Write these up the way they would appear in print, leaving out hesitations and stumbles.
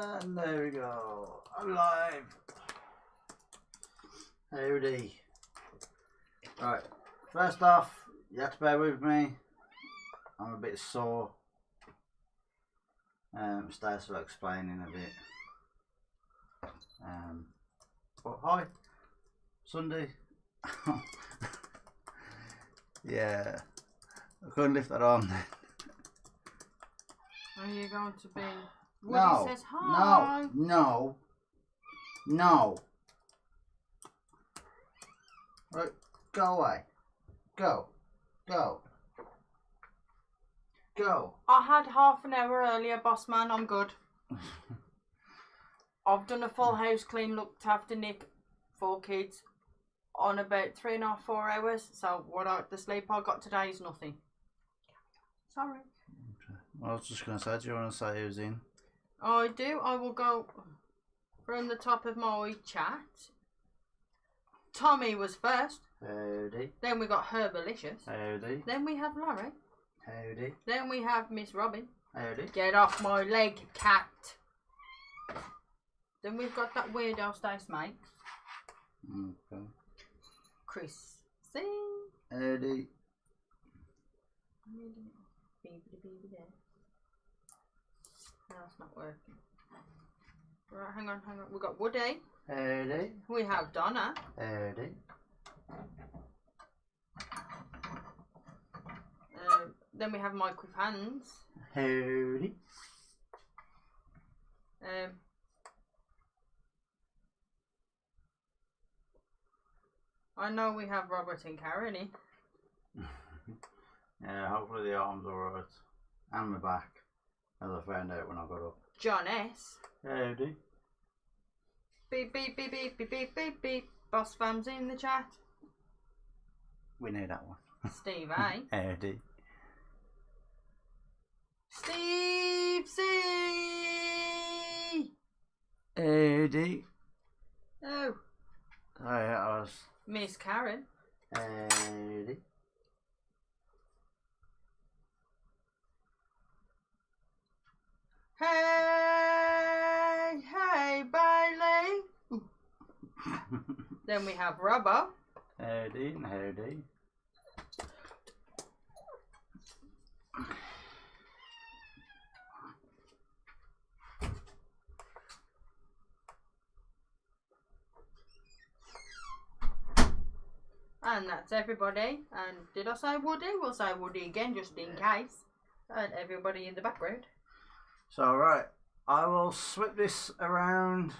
And there we go. I'm live. Howdy. Right. First off, you have to bear with me. I'm a bit sore. Stairs will explain in a bit. But hi. Sunday. Yeah. I couldn't lift that on then. Are you going to be... Woody No, says hi. no. Right, go away. Go. I had half an hour earlier, boss man. I'm good. I've done a full house clean, looked after Nick, 4 kids, on about 3.5, 4 hours. So the sleep I got today is nothing. Sorry. I was just going to say, do you want to say who's in? I do. I will go from the top of my chat. Tommy was first. Howdy. Then we got Herbalicious. Howdy. Then we have Larry. Howdy. Then we have Miss Robin. Howdy. Get off my leg, cat. Then we've got that weirdo Stay Snakes. Okay. Chris. Sing. Howdy. No, it's not working. Right, hang on. We've got Woody. Howdy. We have Donna. Howdy. Then we have Mike with hands. Howdy. I know we have Robert and Karen. Yeah, hopefully the arm's alright. And my back, as I found out when I got up. John S. Howdy. Beep beep beep beep beep beep beep beep. Boss fam's in the chat. We know that one. Steve A. Howdy. Steve C. Howdy. Oh. Sorry, I was... Miss Karen. Howdy. Hey, Bailey. Then we have Robbo. Howdy and howdy. And that's everybody. And did I say Woody? We'll say Woody again just in case. And everybody in the background. So right, I will swip this around,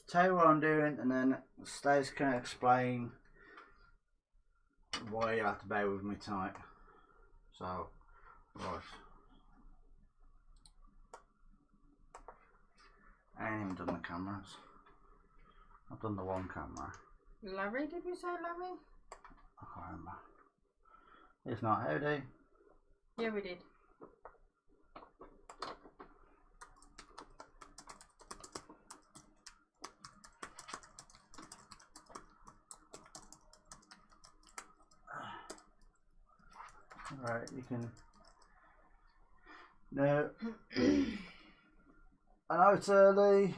tell you what I'm doing, and then Stace can explain why you have to bear with me tonight. So, right. I ain't even done the cameras. I've done the one camera. Larry, did we say Larry? I can't remember. If not, howdy. Yeah, we did. Right, you can. No. I know it's early,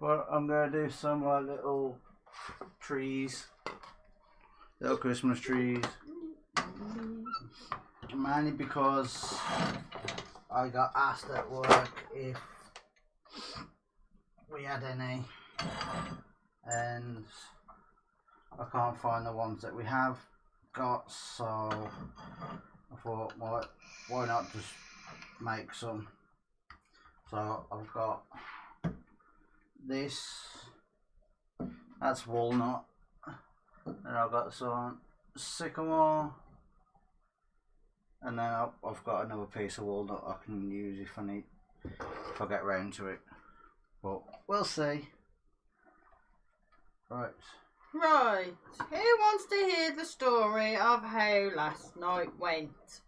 but I'm gonna do some like little trees, little Christmas trees. Mainly because I got asked at work if we had any, and I can't find the ones that we have got, so I thought, why not just make some. So I've got this, that's walnut, and I've got some sycamore, and then I've got another piece of walnut I can use if I get round to it, but we'll see. Right, who wants to hear the story of how last night went?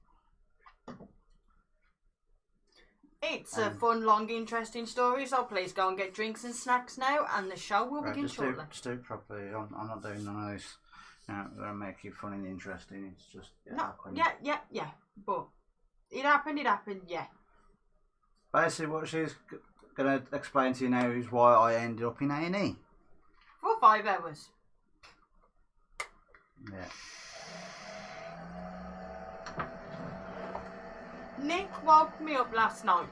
It's a fun, long, interesting story, so please go and get drinks and snacks now, and the show will begin shortly. Just do it properly. I'm not doing none of this. I'm going to make it fun and interesting. It's just... Yeah. But it happened, yeah. Basically, what she's going to explain to you now is why I ended up in A&E. For 5 hours. Yeah. Nick woke me up last night.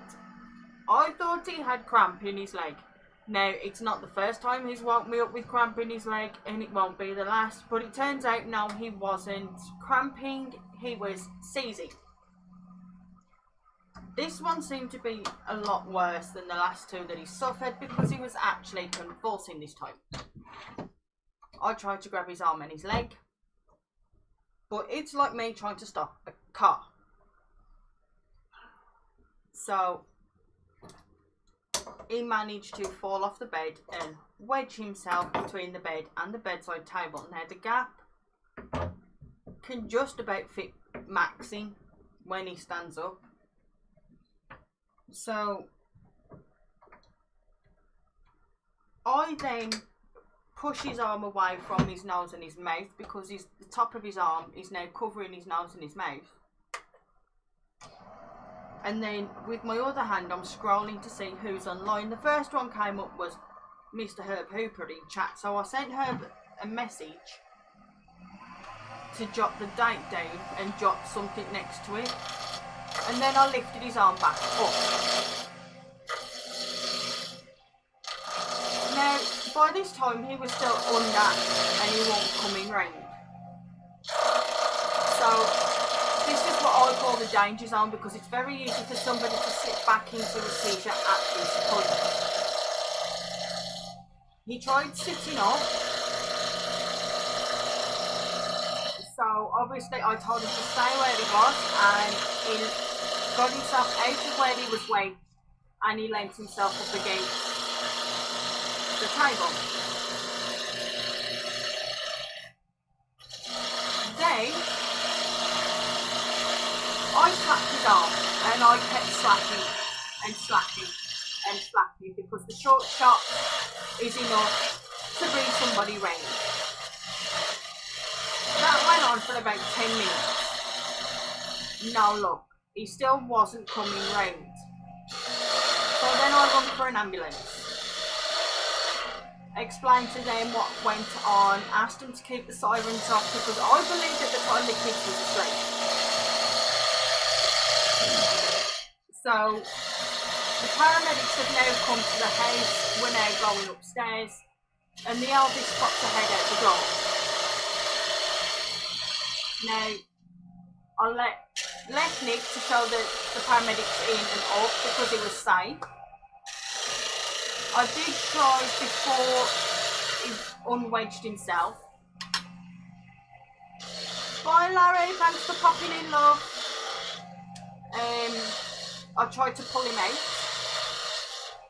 I thought he had cramp in his leg. Now, it's not the first time he's woke me up with cramp in his leg, and it won't be the last, but it turns out, no, he wasn't cramping, he was seizing. This one seemed to be a lot worse than the last two that he suffered because he was actually convulsing this time. I tried to grab his arm and his leg, but it's like me trying to stop a car. So he managed to fall off the bed and wedge himself between the bed and the bedside table. Now the gap can just about fit Maxie when he stands up. So I then push his arm away from his nose and his mouth because the top of his arm is now covering his nose and his mouth. And then with my other hand, I'm scrolling to see who's online. The first one came up was Mr. Herb Hooper in chat. So I sent Herb a message to jot the date down and jot something next to it. And then I lifted his arm back up. Now, by this time, he was still under and he wasn't coming round. So this is what I call the danger zone because it's very easy for somebody to slip back into a seizure at this point. He tried sitting up, so obviously I told him to stay where he was, and he got himself out of where he was weighted and he leant himself up against the table. Then I slapped his arm and I kept slapping and slapping and slapping because the short shot is enough to bring somebody round. That went on for about 10 minutes. No luck. He still wasn't coming round. So then I rung for an ambulance. Explained to them what went on, asked them to keep the sirens off because I believed at the time the kids was asleep. So the paramedics have now come to the house. We're now going upstairs, and the eldest popped her head out the door. Now I left Nick to show the paramedics in and up because it was safe. I did try before he unwedged himself. Bye Larry, thanks for popping in, love. I tried to pull him out.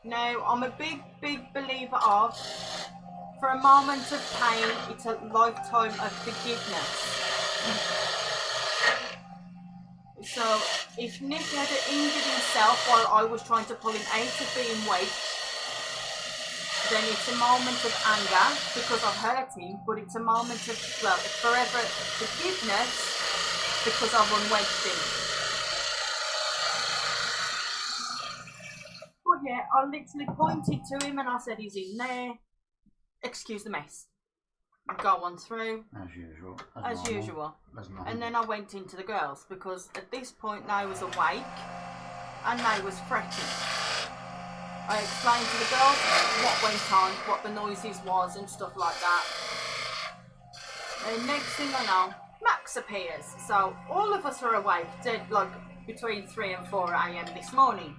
Now, I'm a big believer of, for a moment of pain, it's a lifetime of forgiveness. So, if Nick had injured himself while I was trying to pull him out of being weight, then it's a moment of anger because I've hurt him, but it's a moment of, well, forever forgiveness because I've unwedged him. But yeah, I literally pointed to him and I said, he's in there. Excuse the mess. Go on through. As usual. As usual. And then I went into the girls because at this point they was awake and they was fretting. I explained to the girls what went on, what the noises was and stuff like that. And next thing I know, Max appears. So all of us are awake, dead like between 3 and 4 a.m. this morning.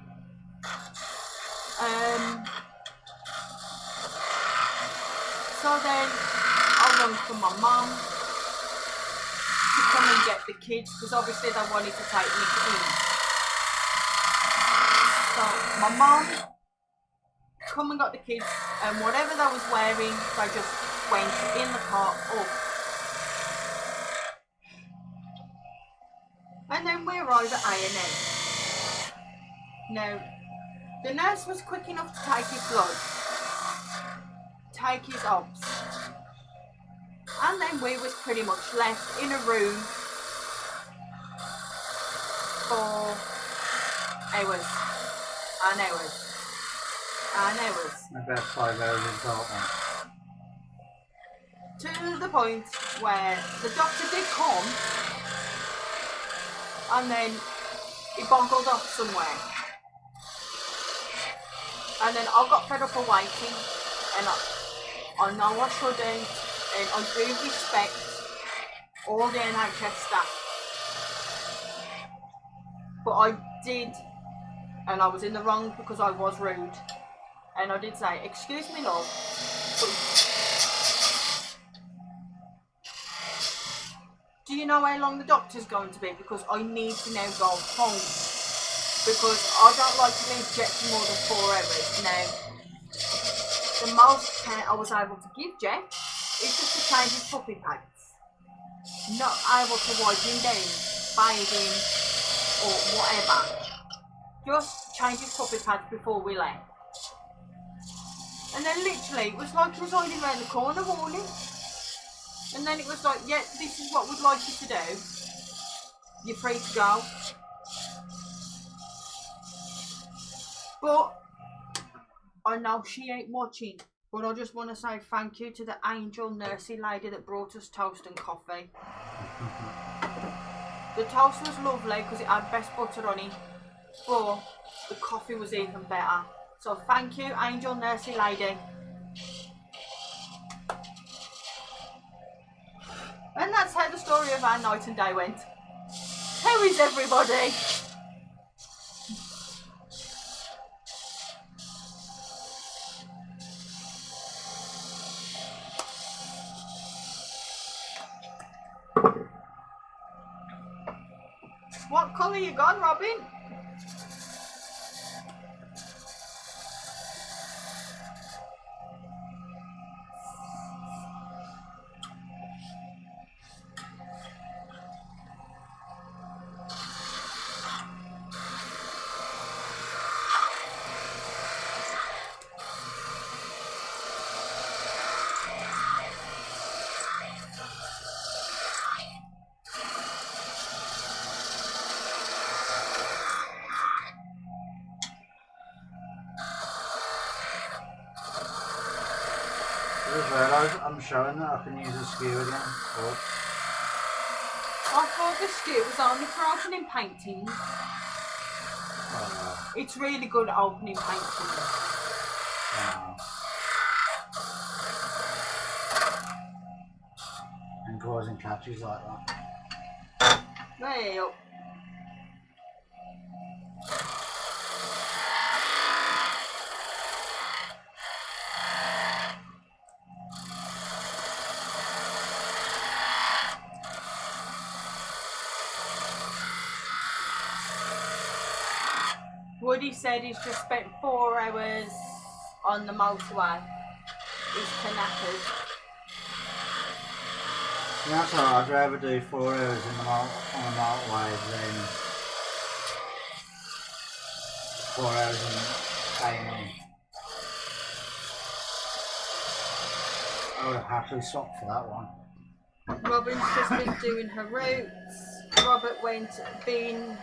So then I rang for my mum to come and get the kids because obviously they wanted to take Nick in. So my mum come and got the kids and whatever they was wearing, they just went in the car up. And then we arrived at A&E. Now, the nurse was quick enough to take his blood, take his obs, and then we was pretty much left in a room for hours. and hours. And hours. About 5 hours in total. To the point where the doctor did come and then he bungled off somewhere. And then I got fed up of waiting, and I know I shouldn't, and I do respect all the NHS staff. But I did, and I was in the wrong because I was rude. And I did say, excuse me love, but do you know how long the doctor's going to be? Because I need to now go home. Because I don't like to leave Jet for more than 4 hours. Now, the most care I was able to give Jet is just to change his puppy pads. Not able to wipe him down, bathe him, or whatever. Just change his puppy pads before we left. And then literally, it was like he was hiding around the corner warning. And then it was like, yeah, this is what we'd like you to do. You're free to go. But I know she ain't watching. But I just want to say thank you to the angel nursey lady that brought us toast and coffee. The toast was lovely because it had best butter on it. But the coffee was even better. So thank you, angel nursey lady. And that's how the story of our night and day went. How is everybody? What colour you gone, Robin? I just realised I'm showing that I can use a skew again. Oh. I thought the skew was only for opening paintings. Oh. It's really good at opening paintings. Oh. And causing catches like that. Well, Woody said he's just spent 4 hours on the motorway. He's knackered. Yeah, that's alright. I'd rather do 4 hours on the motorway than 4 hours in training. I would have happily swapped for that one. Robin's just been doing her routes. Robert went, been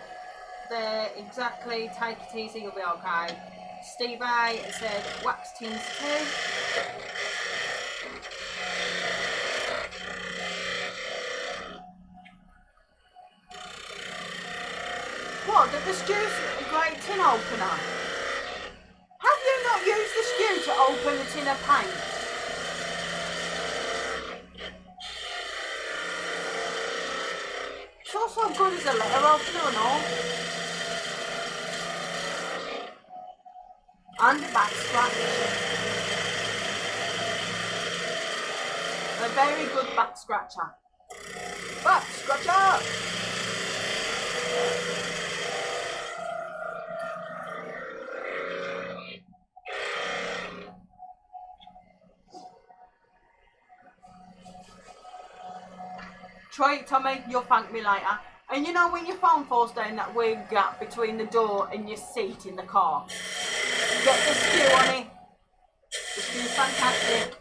there exactly, take it easy, you'll be okay. Steve A said, wax tins too. What, did the skew's a great tin opener? Have you not used the skew to open the tin of paint? It's also good as a letter opener and all. And a back scratch. A very good back scratcher. Back scratcher! Try it, Tommy, you'll thank me later. And you know when your phone falls down that weird gap between the door and your seat in the car? Get the skew on it. The skew's fantastic.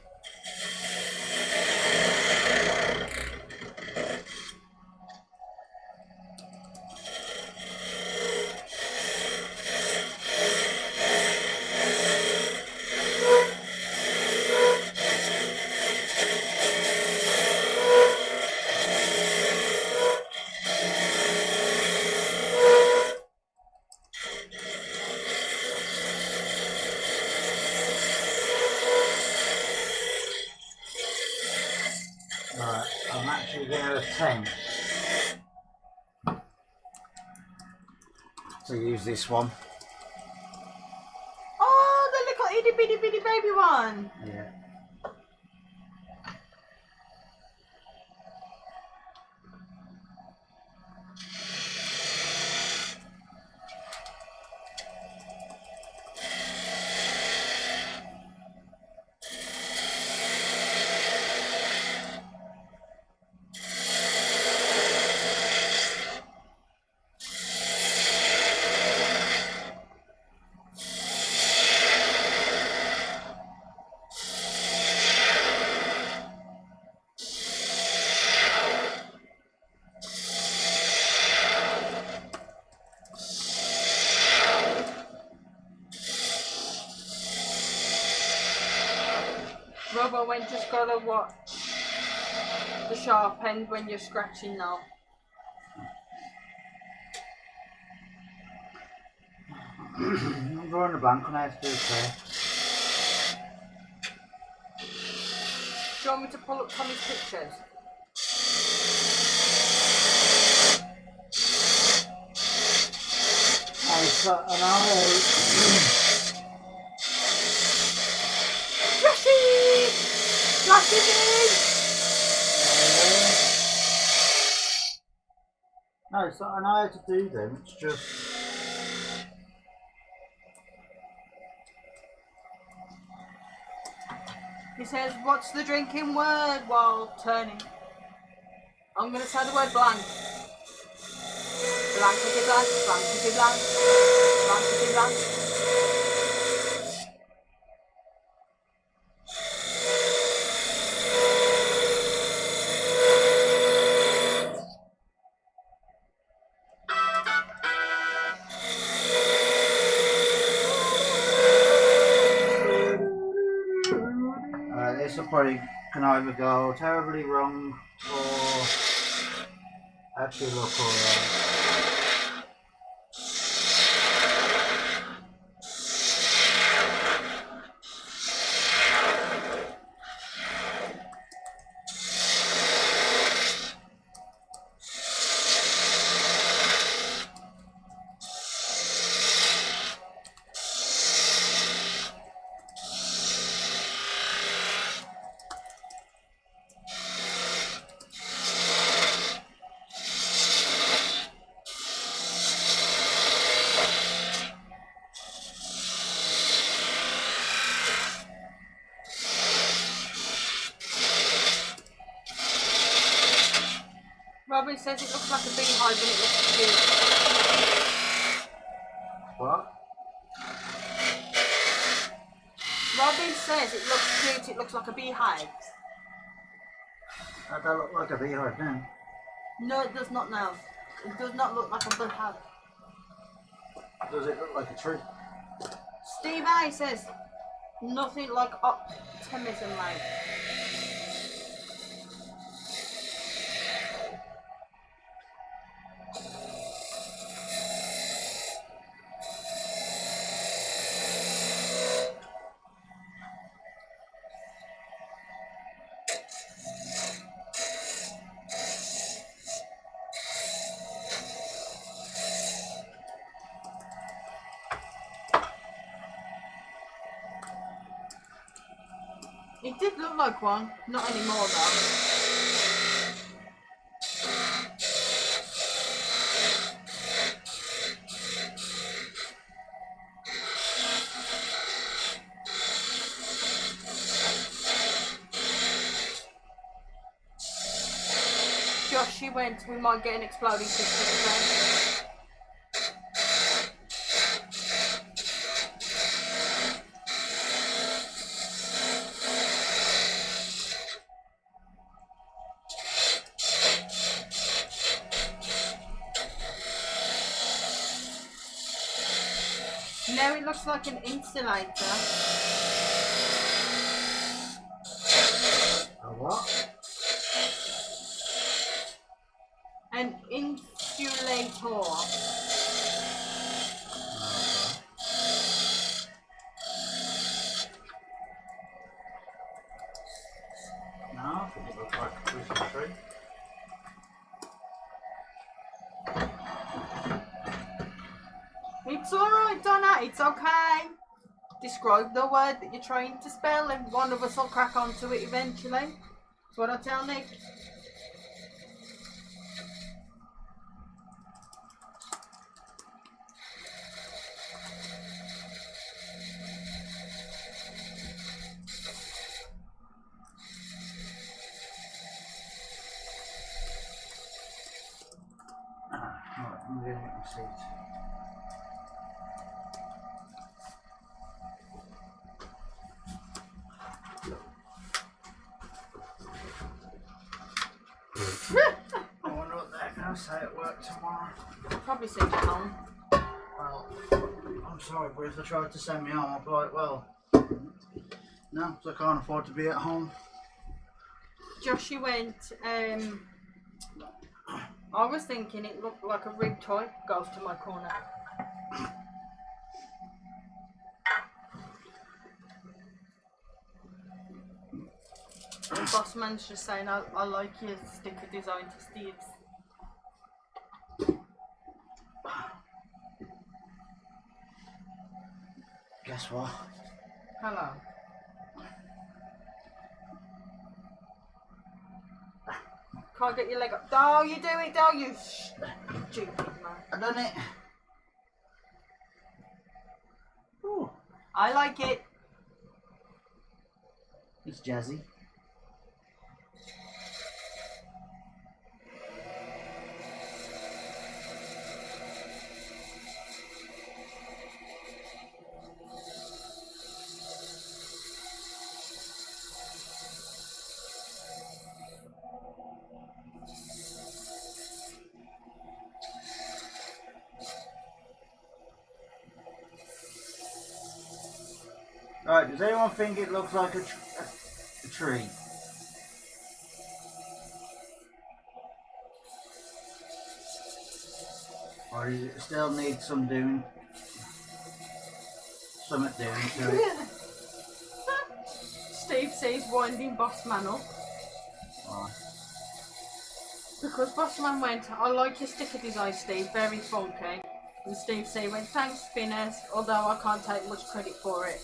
Right, I'm actually going to attempt to use this one. Oh, the little itty bitty bitty baby one. Yeah. Robbo went just gotta watch the sharp end when you're scratching now. I'm drawing a blank on how to do it there. Do you want me to pull up Tommy's pictures? I know. Yoshi! Yoshi's No, so I know how to do them, it's just... He says, what's the drinking word while turning? I'm going to say the word blank. Blankety blank, blankety blank, blankety blank. This will probably can either go terribly wrong or actually look alright. Robin says it looks like a beehive and it looks cute. What? Robin says it looks cute, it looks like a beehive. That don't look like a beehive then. No, it does not now. It does not look like a beehive. Does it look like a tree? Steve A says nothing like optimism, mate. It did look like one, not anymore though. Josh, she went, we might get an exploding system again. Now it looks like an insulator. A what? An insulator. No, I think it looks like a tree. It's okay. Describe the word that you're trying to spell and one of us will crack onto it eventually. That's what I tell Nick. Right, I'm moving my seat. I wonder what they're going to say at work tomorrow. Probably send you home. Well, I'm sorry, but if they tried to send me home, I'd be like, well, no, because I can't afford to be at home. Joshy went, I was thinking it looked like a rib toy goes to my corner. And boss man's just saying, I like your sticker design to Steve's. Guess what? Hello. Can't get your leg up. Oh, you do it, don't you? Stupid man. I done it. Ooh, I like it. it's jazzy. Right, does anyone think it looks like a tree? Or does it still need some doing? Something doing to it? Steve says winding boss man up. Right. Because boss man went, I like your sticker design, Steve, very funky. And Steve said, went, thanks, Spinners, although I can't take much credit for it.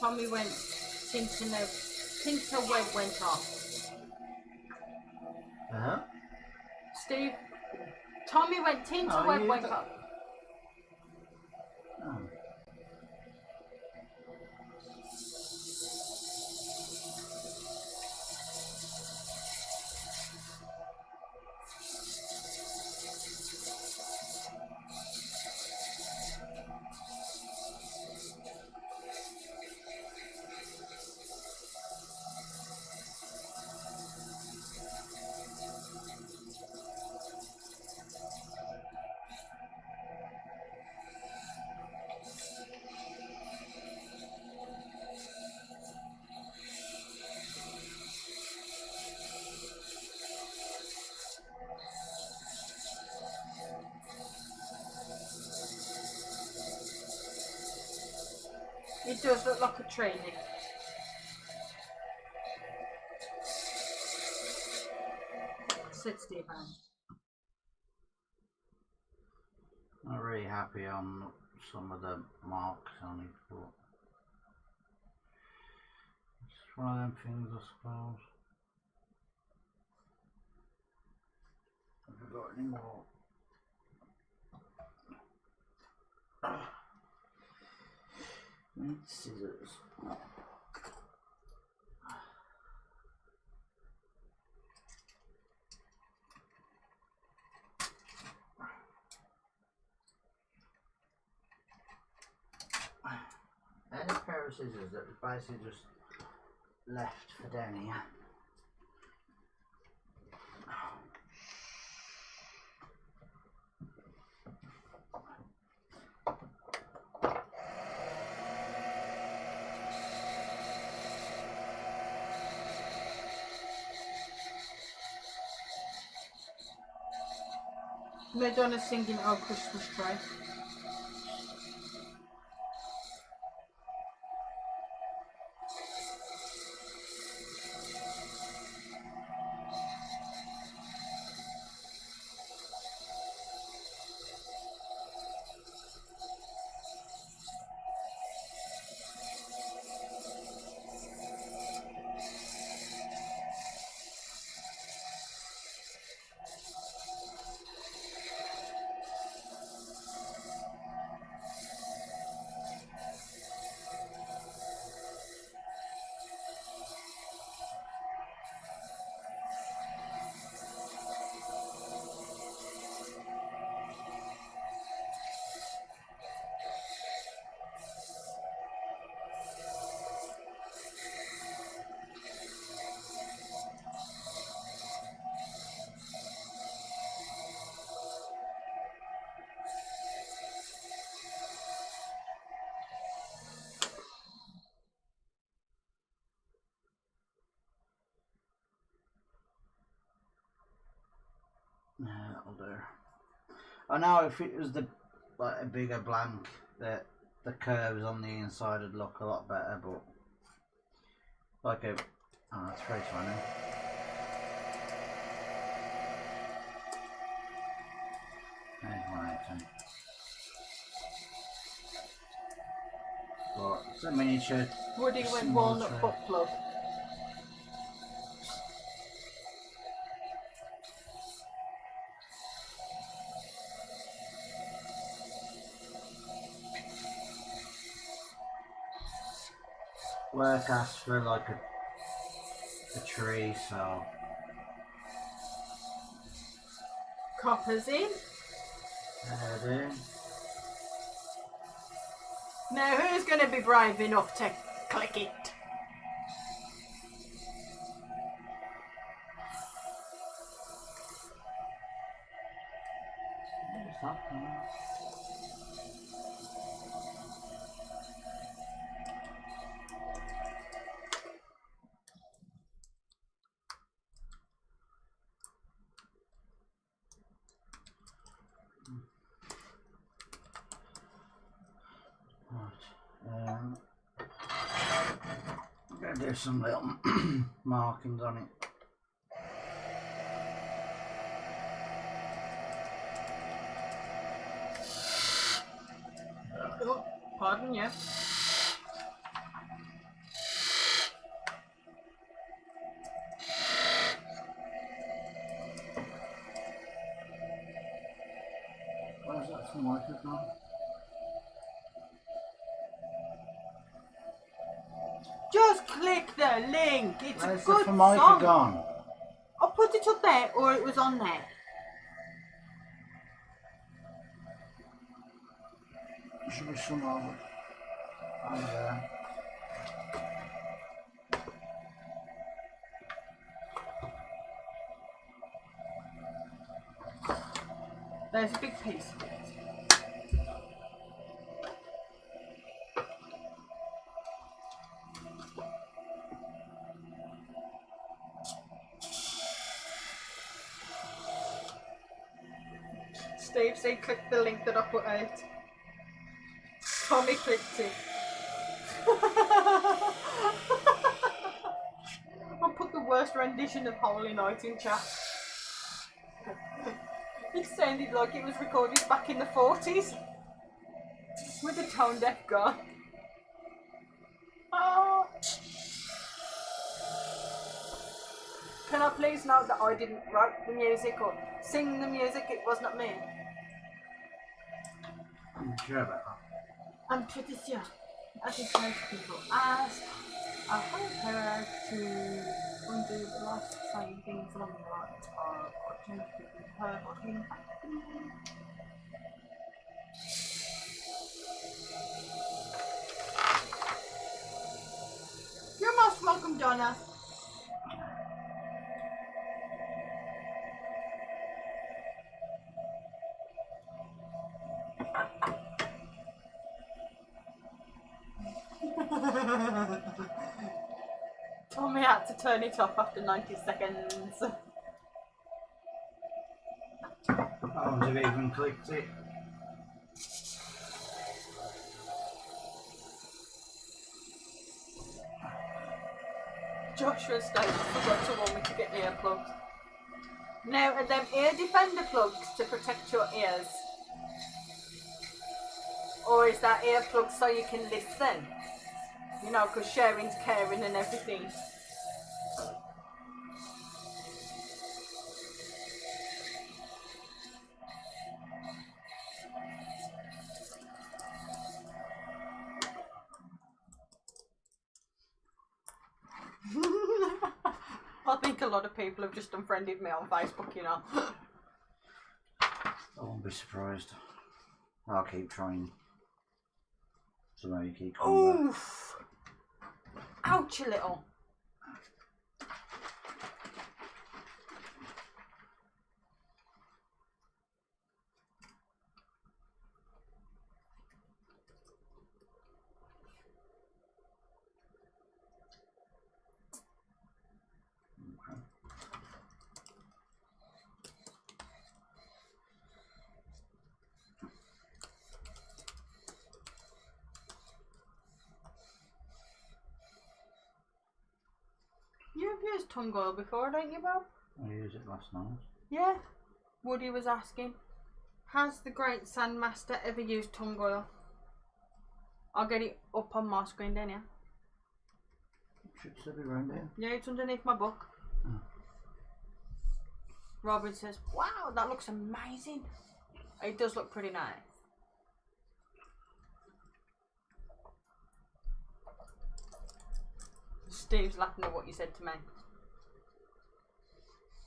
Tommy went, Tinterweb went off. Uh-huh. Steve, Tommy went, Tinterweb went off. Oh. It does look like a tree, Nick. Said Steve. Not really happy on some of the marks on it, but it's one of them things, I suppose. Have we got any more? Need scissors. There's a pair of scissors that was basically just left for down here. Madonna singing "Oh Christmas Tree." I know if it was the like a bigger blank, that the curves on the inside would look a lot better, but like a oh, that's very funny. But it's a miniature. Woody went walnut butt plug. Work asks for like a tree, so Copper's in. there it is. Now who's going to be brave enough to click it? I'm going to do some little markings on it. Oh, pardon you. Where's that from microphone? Just click the link. It's Where's a good the Formica song. gone? I put it up there, or it was on there. There should be some over there. There's a big piece of it. Steve said click the link that I put out. Tommy clicked it. I put the worst rendition of Holy Night in chat. It sounded like it was recorded back in the 40s with the tone deaf guy. Oh. Can I please note that I didn't write the music or sing the music? It was not me. I'm sure about that. I'm pretty sure. I think most people asked. I hope her to undo the last saying things along the lines of or change it with her or him. You're most welcome, Donna. Told me had to turn it off after 90 seconds. I wouldn't have even clicked it. Joshua State forgot to warn me to get earplugs. Now, are them ear defender plugs to protect your ears? Or is that earplugs so you can listen? You know, because sharing's caring and everything. I think a lot of people have just unfriended me on Facebook, you know. I won't be surprised. I'll keep trying. So now you keep coming back. Oof! Ouch a little. tung oil before, don't you, Bob? I used it last night. Yeah. Woody was asking, has the great Sandmaster ever used tung oil? I'll get it up on my screen then, yeah? Should still be round here. Yeah, it's underneath my book. Oh. Robin says, wow, that looks amazing. It does look pretty nice. Steve's laughing at what you said to me.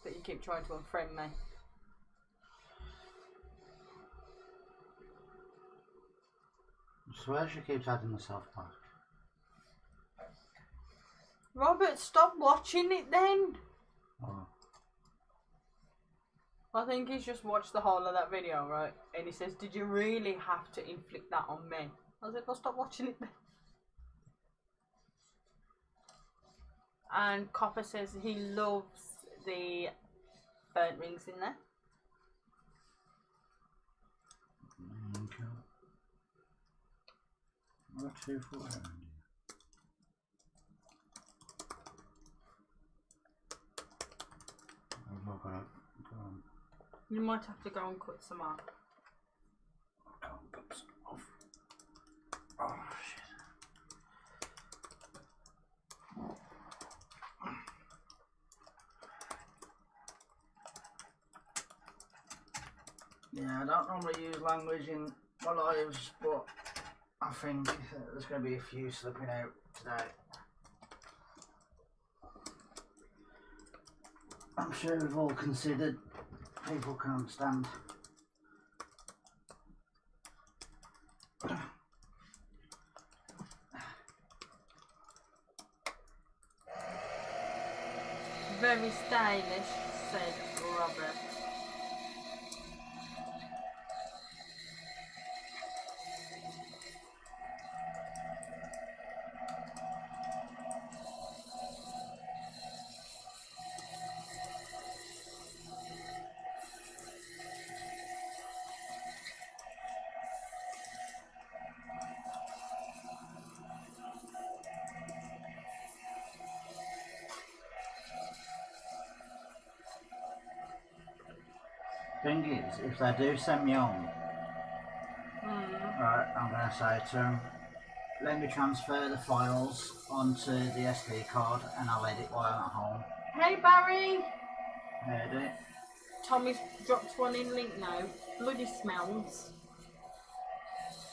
That you keep trying to unfriend me. I swear she keeps adding herself back. Robert, stop watching it then. Oh. I think he's just watched the whole of that video, right? And he says, did you really have to inflict that on me? I was like, well, stop watching it then. And Copper says he loves the burnt rings in there. Okay. What 2 for around here? I've not got it. Go on. You might have to go and cut some off. Go and put some off. Oh shit. Yeah, I don't normally use language in my lives, but I think there's going to be a few slipping out today. I'm sure we've all considered people can understand. Very stylish, said Robert. Thing is, if they do send me home, right, I'm going to say to them, let me transfer the files onto the SD card and I'll edit while I'm at home. Hey Barry! Heard it? Tommy's dropped one in link now. Bloody smells.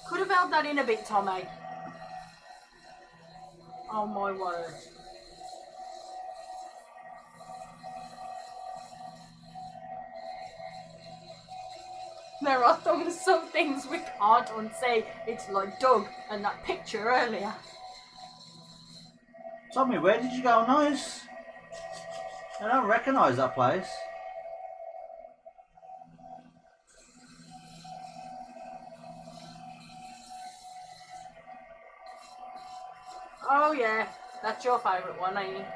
Could have held that in a bit, Tommy. Oh my word. There are some things we can't unsay. It's like Doug and that picture earlier. Tommy, where did you go, Nice? I don't recognise that place. Oh yeah, that's your favourite one, ain't it?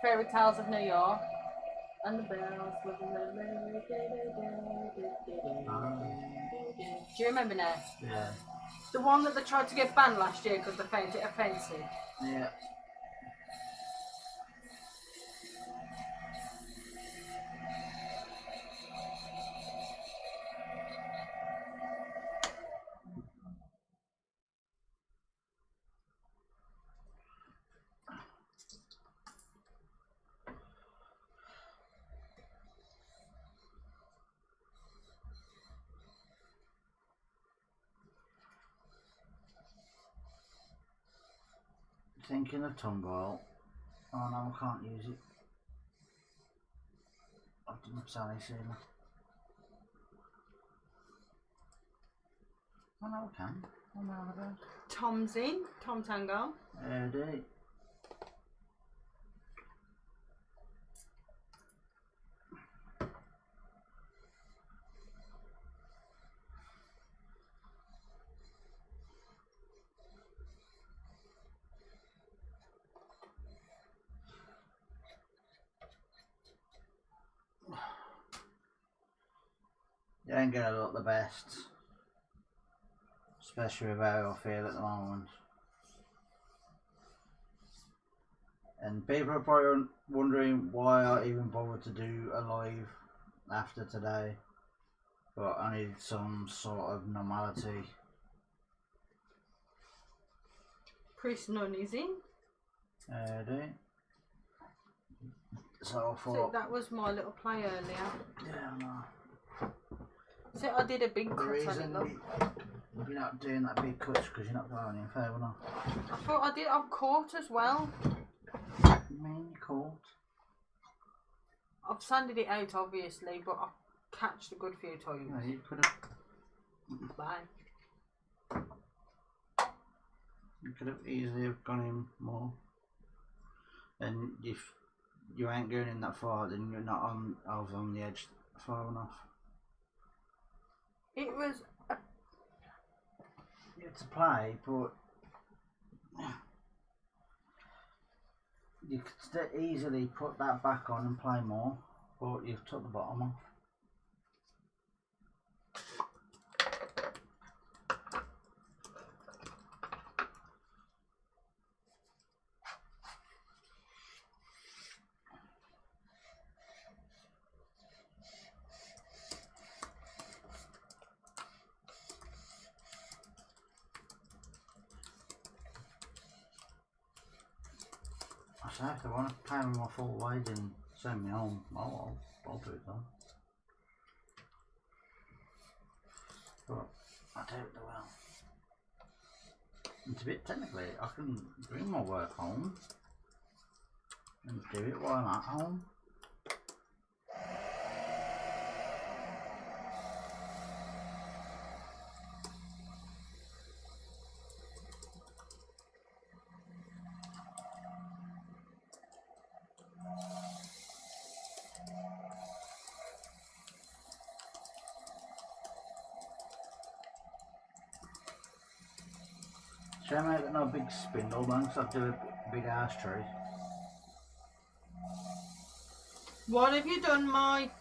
Fairy Tales of New York. And the bells with the Do you remember now? Yeah. The one that they tried to get banned last year because they found it offensive. Yeah. Thinking of tongue oil. Oh no, I can't use it. I didn't Sally Sealer. Oh no, I can. Oh no, I don't. Tom's in. Tom Tango. Heard it. You ain't gonna look the best. especially with how I feel at the moment. And people are probably wondering why I even bothered to do a live after today, but I need some sort of normality. Chris Nunn is in. So I So thought, that was my little play earlier. yeah, no. So I did a big The cut on it, reason look. you're not doing that big cuts because you're not going in fair enough. I thought I did. I'm caught as well. You mean you caught? I've sanded it out obviously, but I've catched a good few times. No, you could have. Bye. You could have easily have gone in more. And if you ain't going in that far, then you're not on over on the edge far enough. It was. It's a play, but you could easily put that back on and play more, but you've took the bottom off. So if they want to pay me my full wage and send me home, I'll do it though. But I doubt they will. And to be technically, I can bring my work home and do it while I'm at home. Shame I ain't got no big spindle man, because I'd do a big ash tree. What have you done, Mike?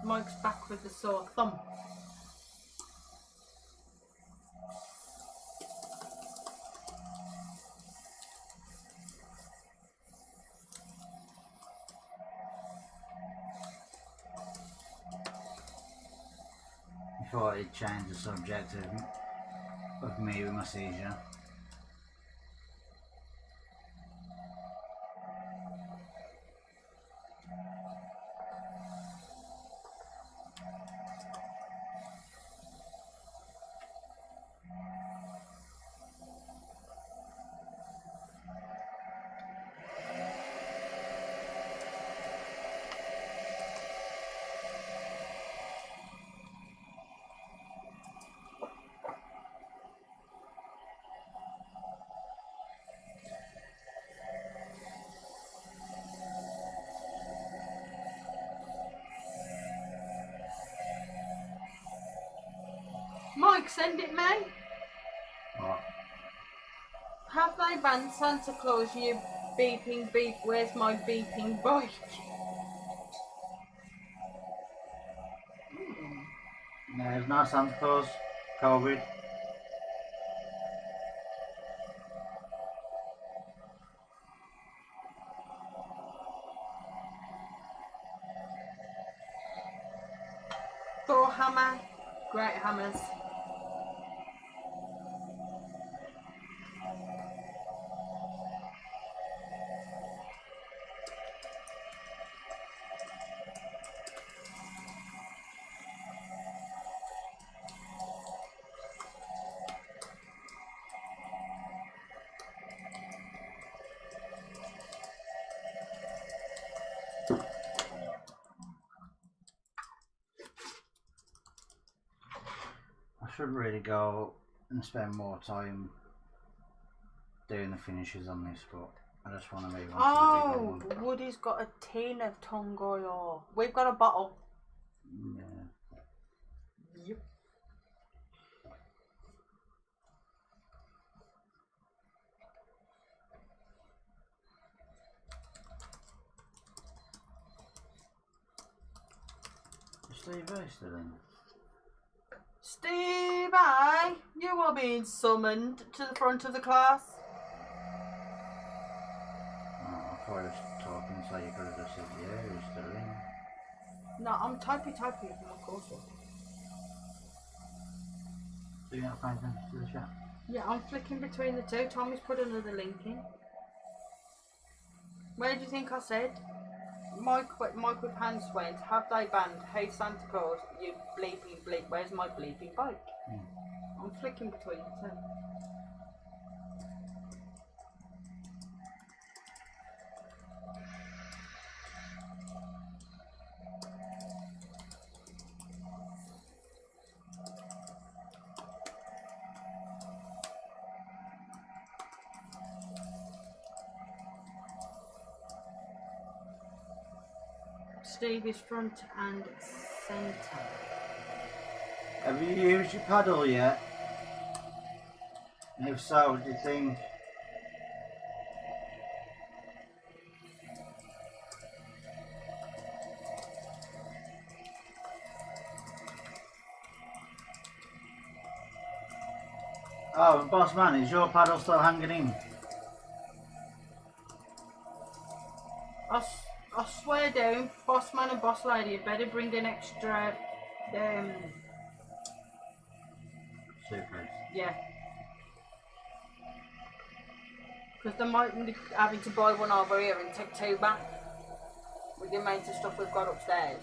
Mike's back with the sore thumb. I thought he'd change the subject of me with my seizure. Mike, send it me. What? Have they banned Santa Claus, you beeping beep? Where's my beeping bike? There's no Santa Claus. COVID. Thor hammer. Great hammers. I should really go and spend more time doing the finishes on this, but I just want to move on Oh, to the big one. Woody's got a tin of tongue oil. We've got a bottle. Yeah. Yep. Steve still in? Steve, you are being summoned to the front of the class. Oh, I thought I was talking, so you could have just said, yeah, who's still in? No, I'm typing, of course. So you're not paying attention to the chat? Yeah, I'm flicking between the two. Tommy's put another link in. Where do you think I said? Mike with hands went. Have they banned? Hey Santa Claus, you bleeping bleep. Where's my bleeping bike? I'm flicking between the two. Steve is front and centre. Have you used your paddle yet? And if so, what do you think? Oh, boss man, is your paddle still hanging in? I swear down, boss man and boss lady, you better bring an extra Suitcase. yeah. Because they might be having to buy one over here and take two back with the amount of stuff we've got upstairs.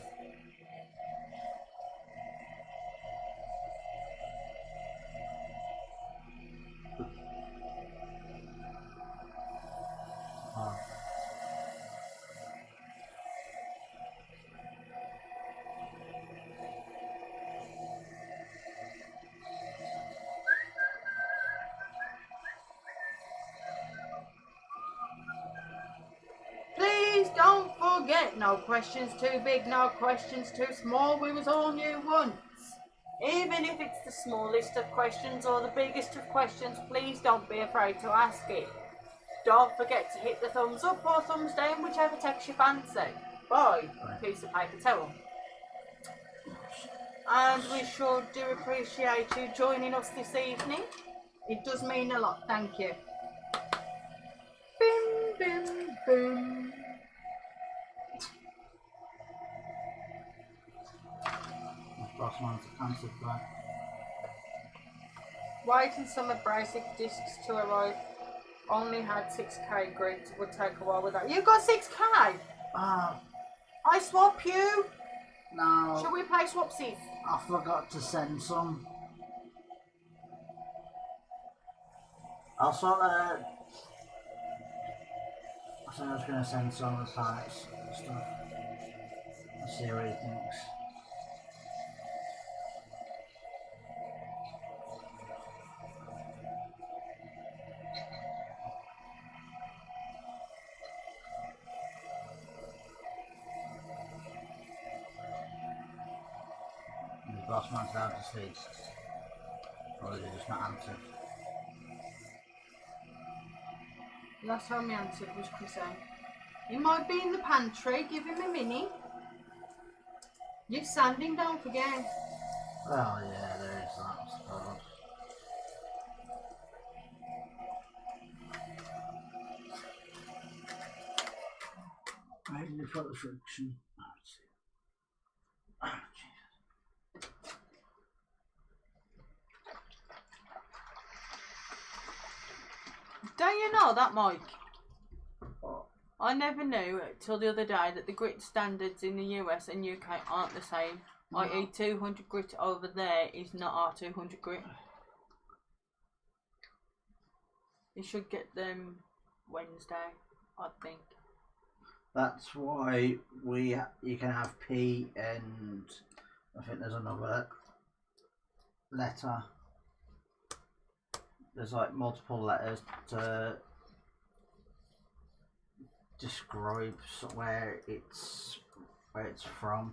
Oh. Please don't forget, no questions too big, no questions too small. We was all new once. Even if it's the smallest of questions or the biggest of questions, please don't be afraid to ask it. Don't forget to hit the thumbs up or thumbs down, whichever takes your fancy. Bye. Piece of paper towel. And we sure do appreciate you joining us this evening. It does mean a lot, thank you. Bim, bim, boom. Boss man's answered back. Waiting some abrasive discs to arrive. Only had 6k grit. Would take a while with that. You got 6k? Ah, I swap you? no. Shall we play swapsies? I forgot to send some. I'll sort that out. I said I was going to send some of the sites and stuff. I'll see what he thinks. The boss man's down to sleep. Or is he just not answered? Last time he answered was Chris A. He might be in the pantry. Give him a minute. You're sanding, don't forget. Well, yeah, there is that, I suppose. Ready for the friction. Oh, Jesus. Don't you know that, Mike? What? I never knew till the other day that the grit standards in the US and UK aren't the same. No. i.e. 200 grit over there is not our 200 grit. You should get them Wednesday, I think. That's why you can have P and I think there's another letter. There's like multiple letters to describe where it's from.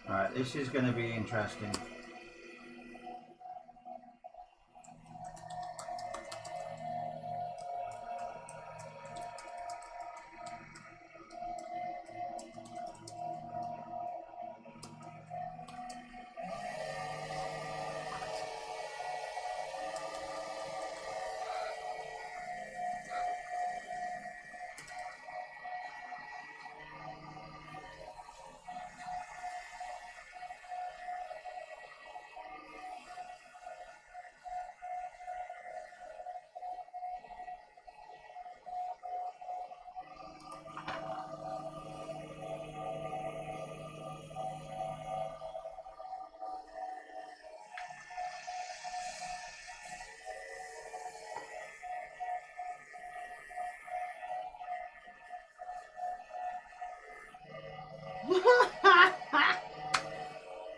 Right, This is going to be interesting.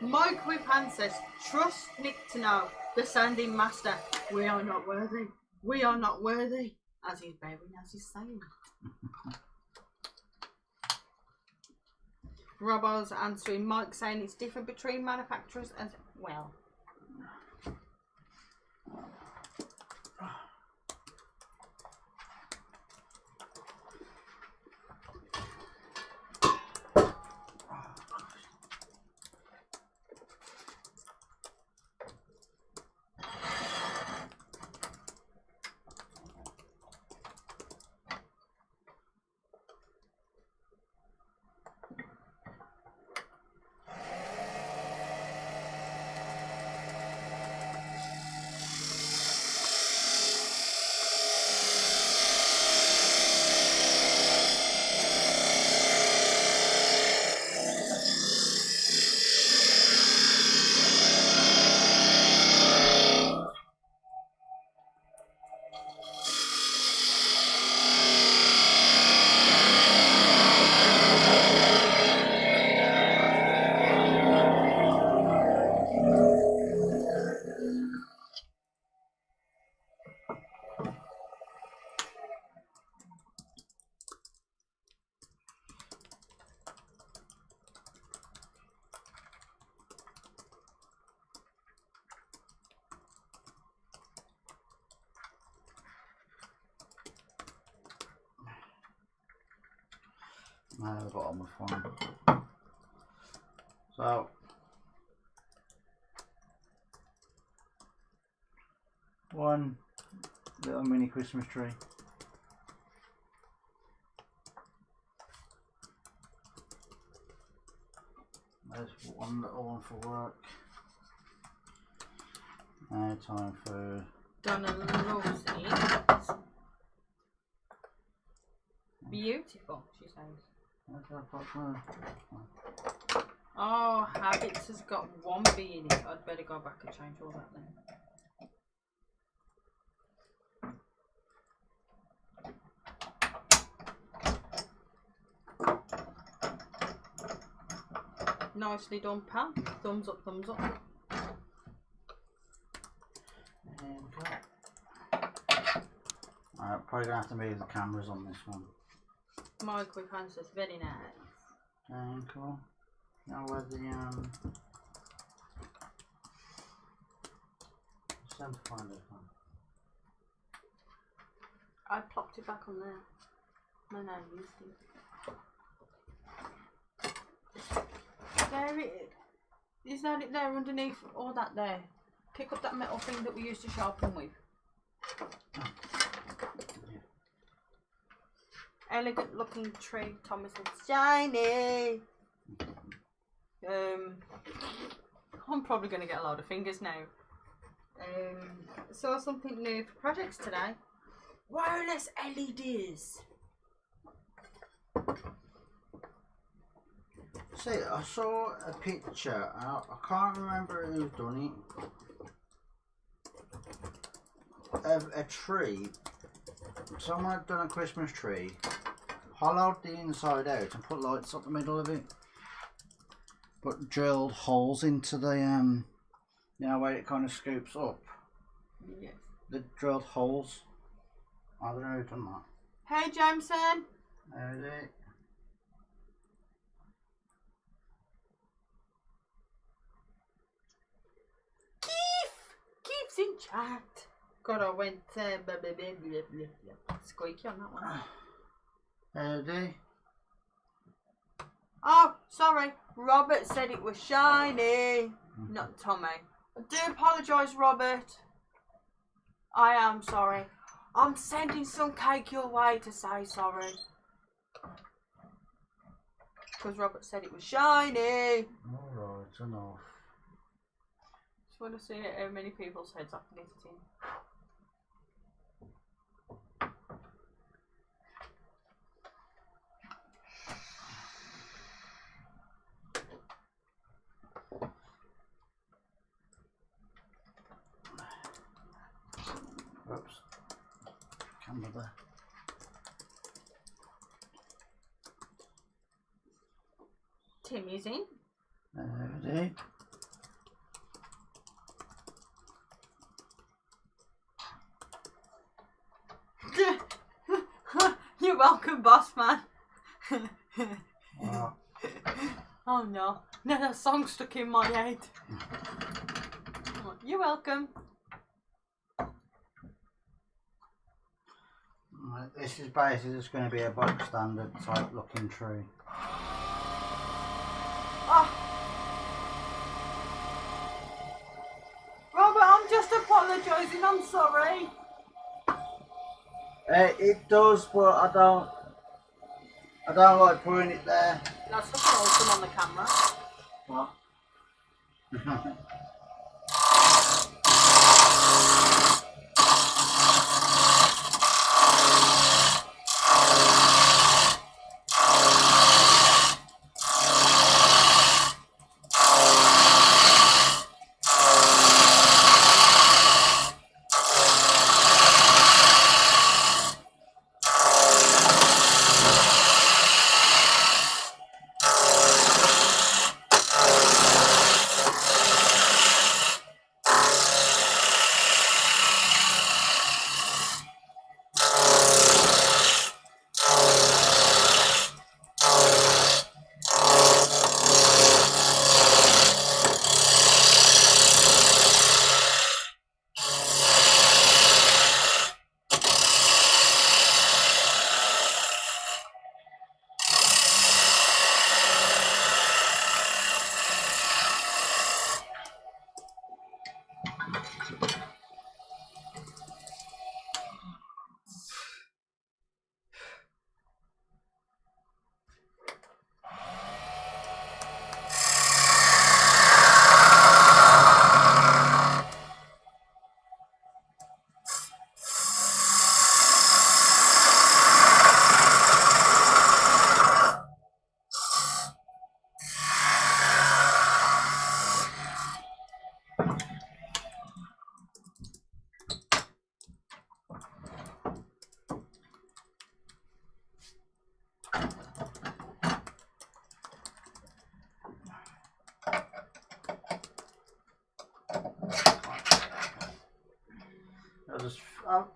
Mike with hand says, trust Nick to know, the sanding master, we are not worthy. We are not worthy. As he's bowing, as he's saying. Robbo's answering, Mike saying it's different between manufacturers as well. Now the bottom of one. So one little mini Christmas tree. There's one little one for work. Now time for Donna loves it. Beautiful, she says. Oh, Habits has got one bee in it. I'd better go back and change all that then. Nicely done, Pam. Thumbs up, thumbs up. Alright, probably gonna have to move the cameras on this one. Michael Francis, very nice. Cool. Now where the center finder from? I plopped it back on there. My name used it. There it is. Is that it there underneath all that there? Pick up that metal thing that we used to sharpen with. Elegant looking tree, Thomas and shiny. I'm probably going to get a load of fingers now. Saw something new for projects today. Wireless LEDs. See, I saw a picture, I can't remember who's done it, of a tree. Someone had done a Christmas tree, hollowed the inside out and put lights up the middle of it, but drilled holes into the, you know, where it kind of scoops up. Yes. The drilled holes. I don't know who's done that. Hey Jameson. in chat. God, I went squeaky on that one. Howdy. Oh, sorry. Robert said it was shiny, not Tommy. I do apologise, Robert. I am sorry. I'm sending some cake your way to say sorry. Because Robert said it was shiny. Alright, enough. Just want to see how many people's heads I can get it in. Oops. Camera there. Timmy's in. Howdy. You're welcome, boss man. Oh. Oh no. No, that song stuck in my head. You're welcome. Right, this is basically just going to be a box standard type looking tree. Oh. Robert, I'm just apologising, I'm sorry. It does, but I don't like putting it there. That's looking awesome on the camera. What?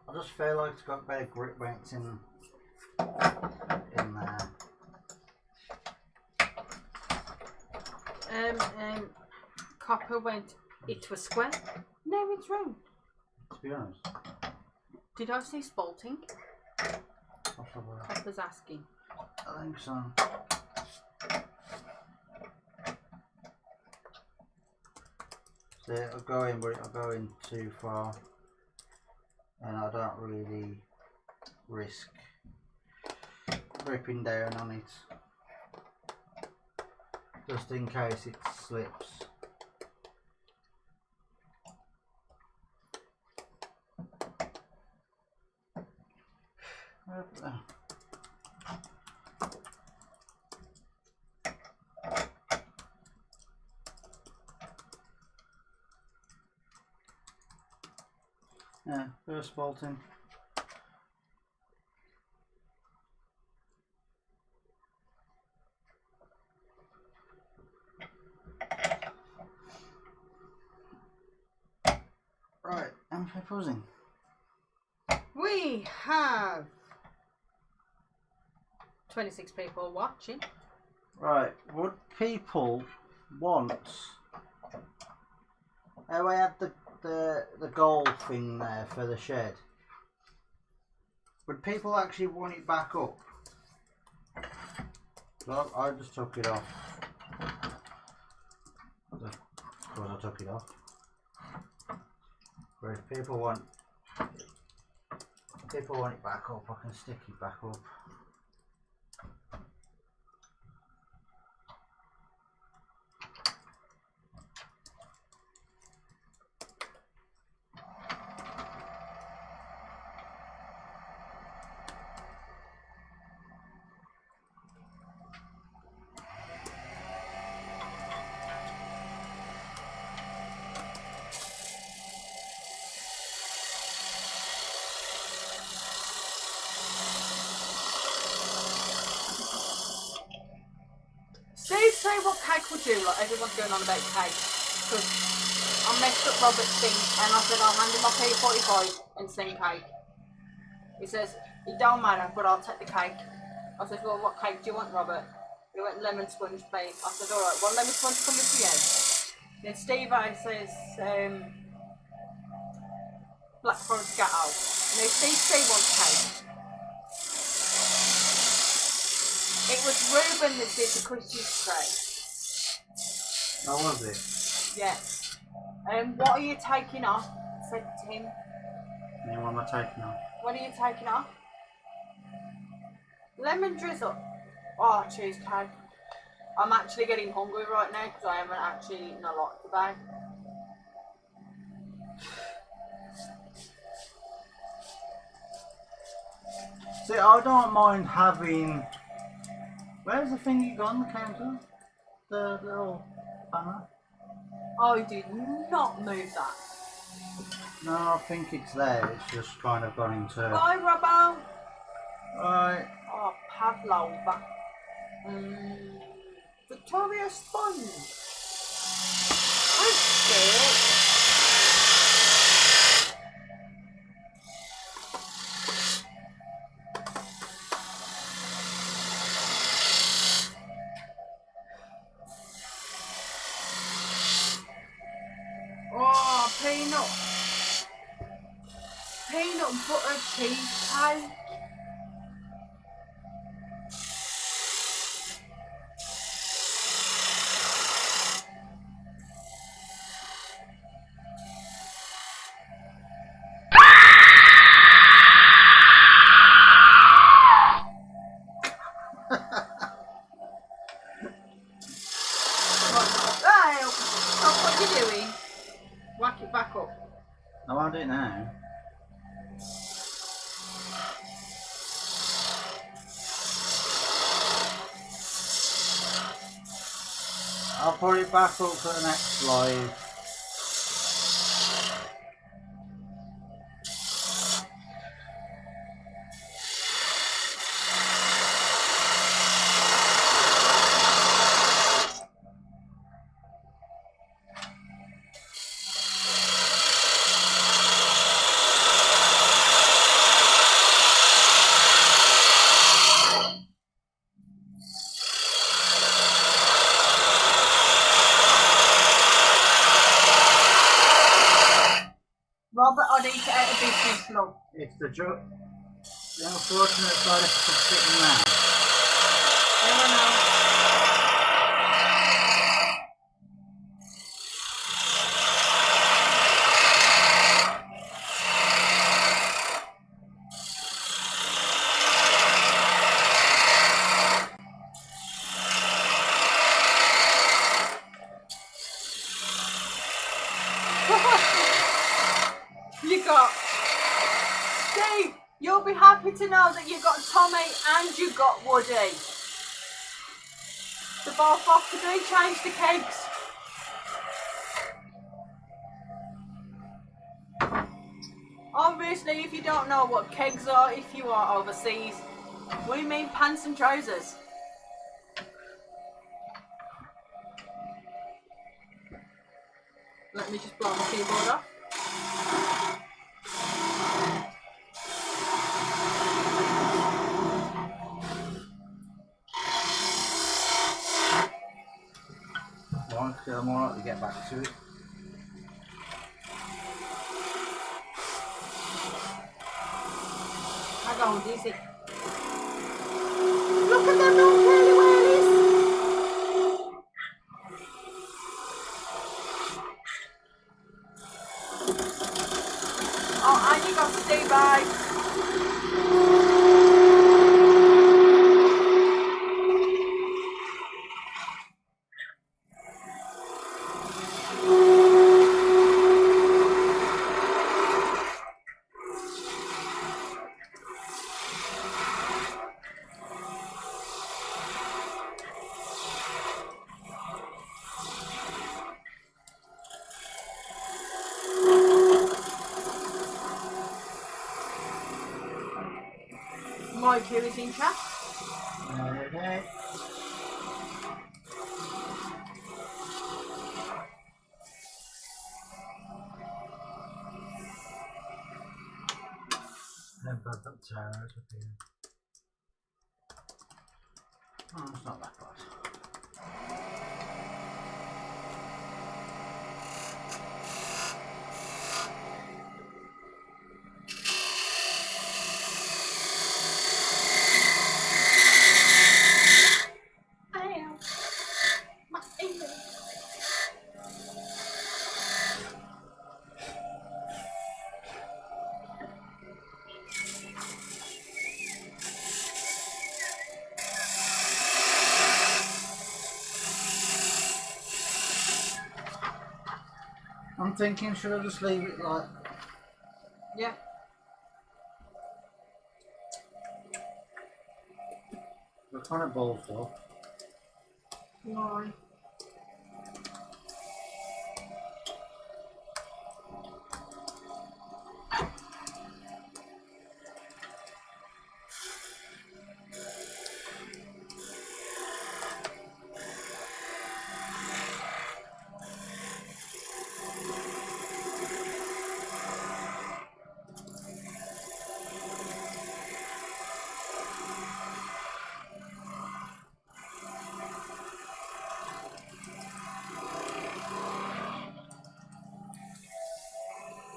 I just feel like it's got better grip when it's in there. Copper went, it was square. No, it's round. To be honest. Did I say spalting? Possibly. Copper's asking. I think so. See, I'll go in, but I'll go in too far. And I don't really risk gripping down on it. Just in case it slips. Yeah, first bolting. Right, I'm proposing. We have 26 people watching. Right, would people want how I had the gold thing there for the shed, would people actually want it back up? So I just took it off. Of course I took it off. But if people want it back up, I can stick it back up. Steve, say what cake would you like? Everyone's going on about cake. Because I messed up Robert's thing and I said I'll hand him my P45 and send cake. He says, it don't matter, but I'll take the cake. I said, well, what cake do you want, Robert? He went, lemon sponge, please. I said, alright, one lemon sponge coming for you. Then Steve says, black forest gatto. Now Steve wants cake. It was Ruben that did the Christmas tray. Oh, was it? Yeah. What are you taking off? Said to him. Yeah, what am I taking off? What are you taking off? Lemon drizzle. Oh, cheesecake. I'm actually getting hungry right now because I haven't actually eaten a lot today. See, I don't mind having. Where's the thing you got on the counter? The little banner? I did not move that. No, I think it's there. It's just kind of gone into. Bye, Robbo. Right. Oh, Pavlova. Victoria Sponge. That's it. Oh, peanut butter cheesecake. What are you doing? Whack it back up. I won't do it now. I'll put it back up for the next live. Robert, I need to out of business, love. It's the unfortunate side effect of sitting round. Never know. You got Steve, you'll be happy to know that you got Tommy and you got Woody. They're both off to do change the cakes. Obviously, if you don't know what kegs are, if you are overseas, we mean pants and trousers. Let me just blow my keyboard off. I'm alright to get back to it. sound, is it? Look at them little curly whirlies. Oh, and you got to stay by. Mike here is in chat. Okay. Then bud that tower is with you. Oh, it's not that bad. I'm thinking, should I just leave it like... Yeah. We're kind of balls up. No.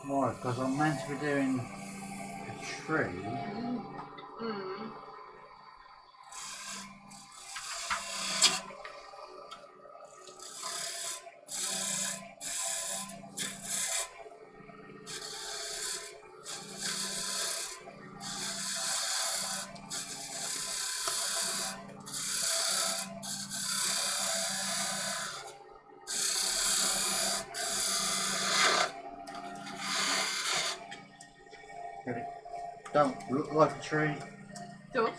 Why? Because I'm meant to be doing a tree. Mm. But it don't look like a tree. Does.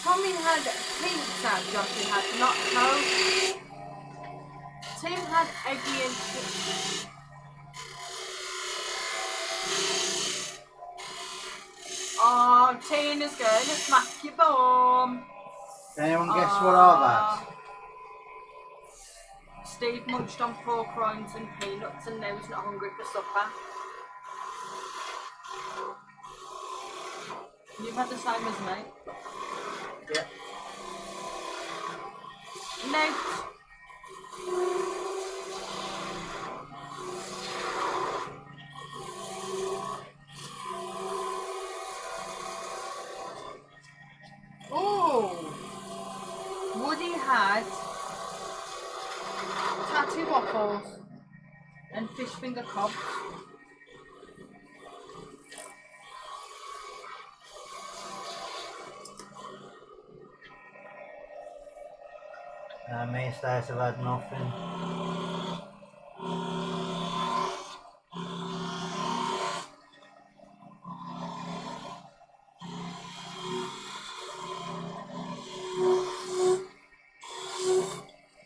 Tommy had pizza, Johnson had nachos. Tim had eggy and chips. Oh, Tina's going to smack your bum. Can anyone guess what are that? Steve munched on pork rinds and peanuts and now he's not hungry for supper. You've had the same as me. Yeah. Note. Oh, Woody had tatty waffles and fish finger cobs. Me and Stace have had nothing.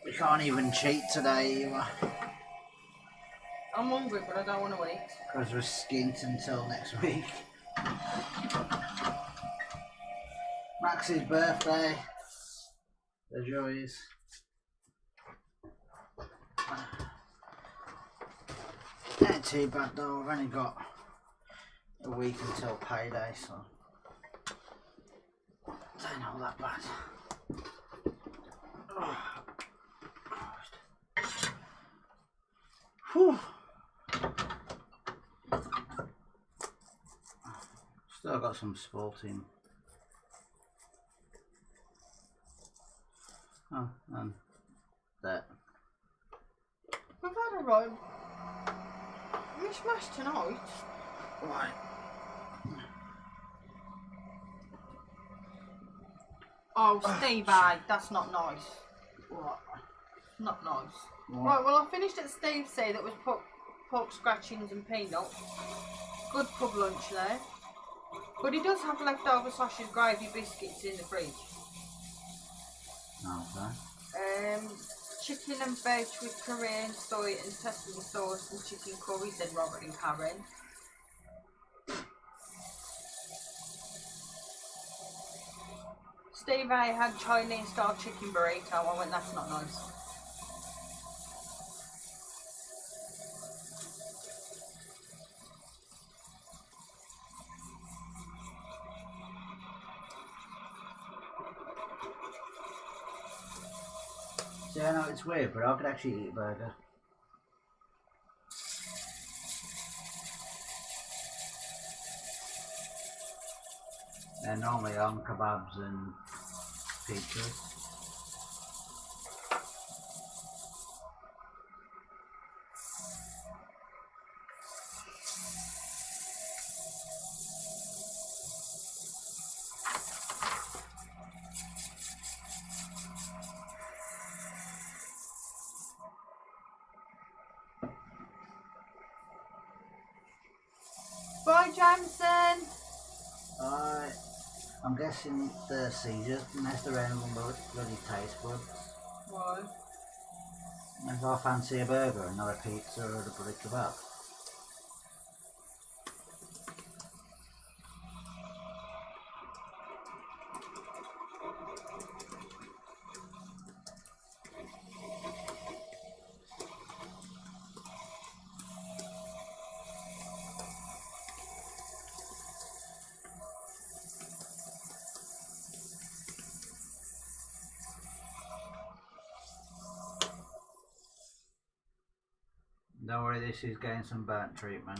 We can't even cheat today either. I'm hungry, but I don't want to eat. Because we're skint until next week. Max's birthday. The joys. Ain't too bad though, I've only got a week until payday, so it ain't all that bad. Oh, Christ. Whew. Still got some sporting. Oh, and that. We've had a right mishmash tonight. Right. Oh, Steve, that's not nice. What? Not nice. What? Right, well, I finished at Steve's say that was pork scratchings and peanuts. Good pub lunch there. But he does have leftover sausage gravy biscuits in the fridge. Okay. Chicken and veg with Korean soy and sesame sauce and chicken curry, said Robert and Karen. Steve A had Chinese style chicken burrito. I went, that's not nice. See, I know it's weird, but I could actually eat a burger. They're normally on kebabs and pizzas. Bye, Jamson. I'm guessing the seizures messed around with my bloody taste bud. Why? If I fancy a burger and not a pizza or a bloody kebab. Don't worry, this is getting some burnt treatment.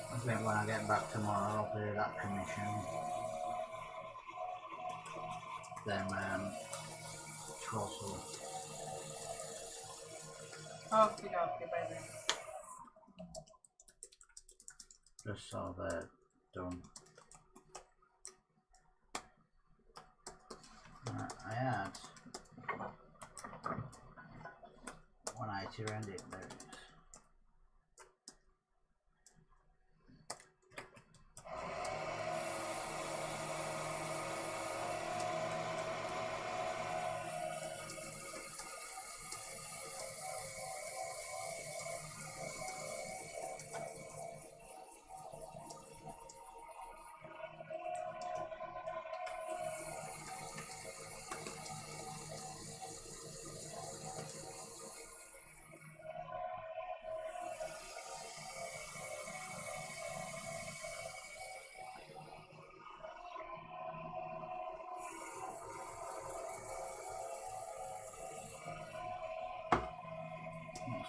I think when I get back tomorrow I'll do that commission. Then Trossel. Okay, baby. Just so they're done. I had 180 around it, there it is.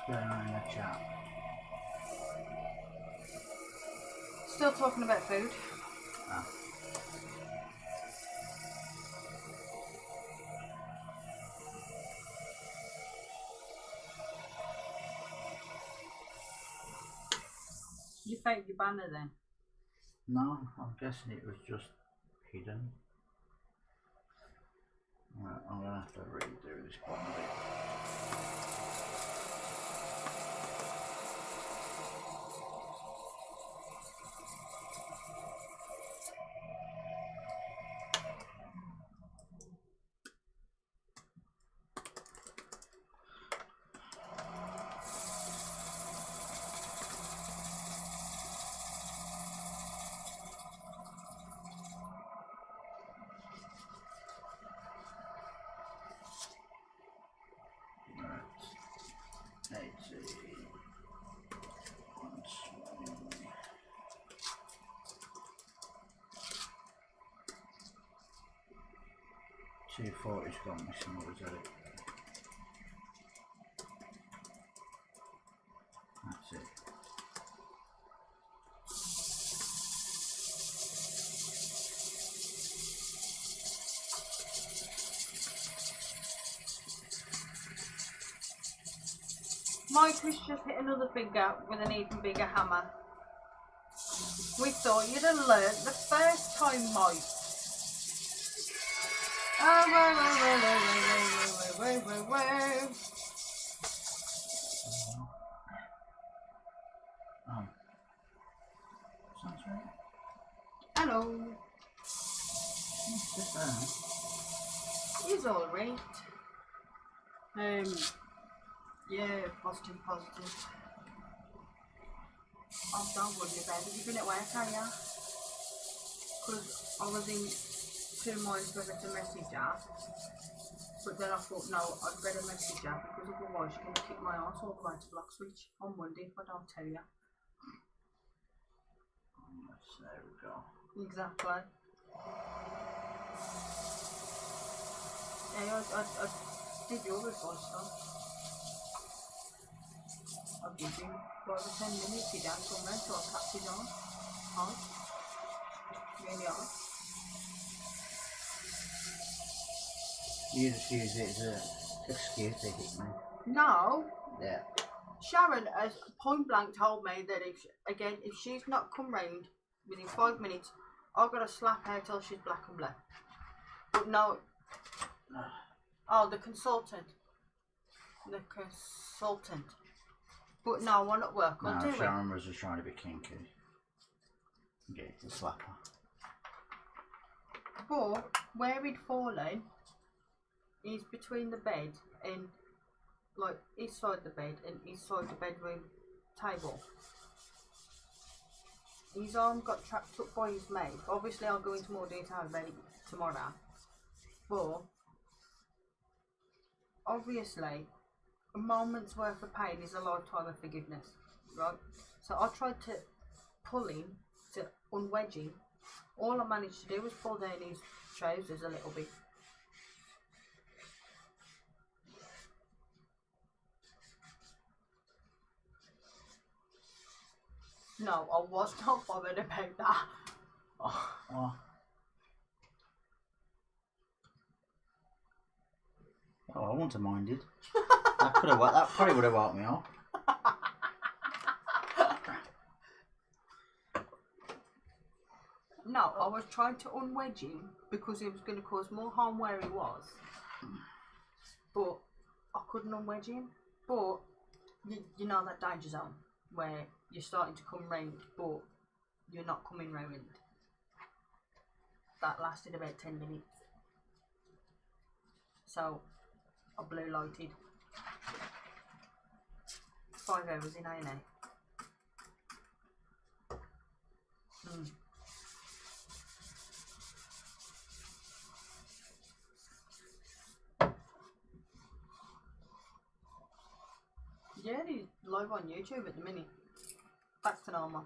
going on in the chat? Still talking about food. Ah. You faked your banner then? No, I'm guessing it was just hidden. Right, I'm gonna have to redo this one a bit. Right, 80, 120. 240's gone missing, what was it? That's it. Mike has just hit another finger with an even bigger hammer. We thought you'd have learnt the first time, Mike. Oh. Sounds right. Hello. Just there. He's alright. Yeah, positive. Oh, don't worry about it. You've been at work, are you? Because I was in 2 minds whether to message her. But then I thought, no, I'd better message her because otherwise you're going to kick my ass all the way to Block Switch on Monday if I don't tell you. There we go. Exactly. Yeah, I did your response stuff. I'll give you 5 or 10 minutes, you don't come round, so I'll catch it on. Hard. Really hard. You just use it as an excuse to hit me. No. Yeah. Sharon has point blank told me that if she's not come round within 5 minutes, I've got to slap her till she's black and blue. But no. Oh, the consultant. But no, I'm not work. I'll do it. Sharon was just trying to be kinky. Get it to slap her. But where he'd fallen is between the bed and like inside the bed and inside the bedroom table. His arm got trapped up by his mouth. Obviously I'll go into more detail about it tomorrow. But obviously a moment's worth of pain is a lifetime of forgiveness. Right? So I tried to pull him, to unwedge him. All I managed to do was pull down his trousers a little bit. No, I was not bothered about that. Oh. Oh, I wouldn't have minded. That probably would have woke me up. No, I was trying to unwedge him because it was going to cause more harm where he was. But I couldn't unwedge him. But you know that danger zone where you're starting to come round but you're not coming round. That lasted about 10 minutes. So I blue lighted. 5 hours in A&A. Yeah, he's live on YouTube at the minute. Back to normal.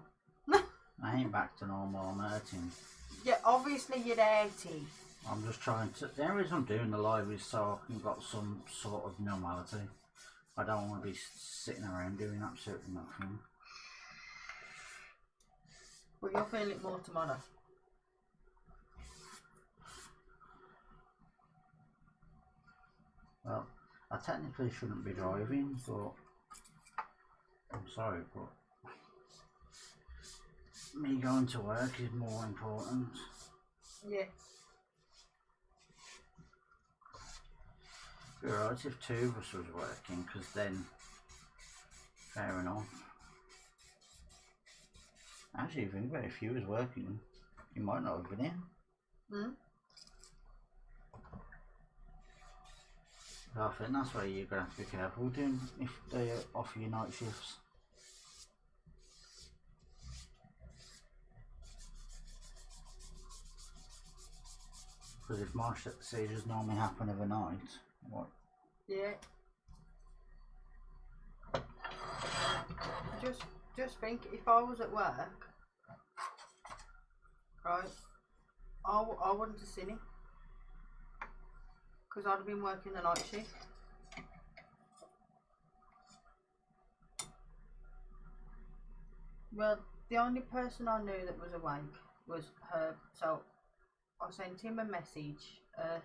I ain't back to normal, I'm hurting. Yeah, obviously you're hurting. I'm just trying to... The only reason I'm doing the live is so I can got some sort of normality. I don't want to be sitting around doing absolutely nothing. But you'll feel it more tomorrow. Well, I technically shouldn't be driving, but I'm sorry, but me going to work is more important. Yeah. It'd be alright if two of us was working, because then, fair enough. Actually, think about it, if you was working, you might not have been in. Hmm? I think that's why you're going to have to be careful doing if they offer you night shifts. Because if my seizures normally happen overnight, what? Yeah. Just think, if I was at work, right, I wouldn't have seen it. Because I'd have been working the night shift. Well, the only person I knew that was awake was Herb, so I sent him a message at...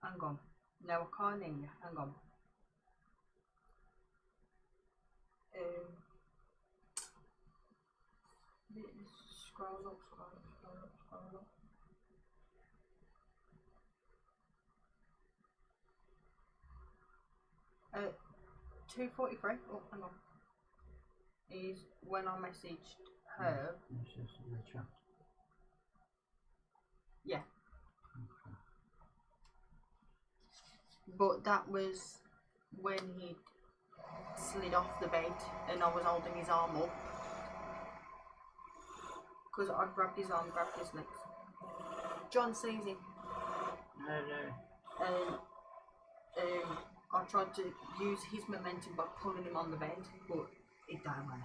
Hang on. No, I can't hear you. Hang on. Scroll up, scroll up, scroll up, scroll up. 2:43. Oh, hang on. Is when I messaged her. Yeah. Okay. But that was when he slid off the bed and I was holding his arm up. Because I grabbed his arm, grabbed his legs. John sees him. No. And I tried to use his momentum by pulling him on the bed, but it didn't work.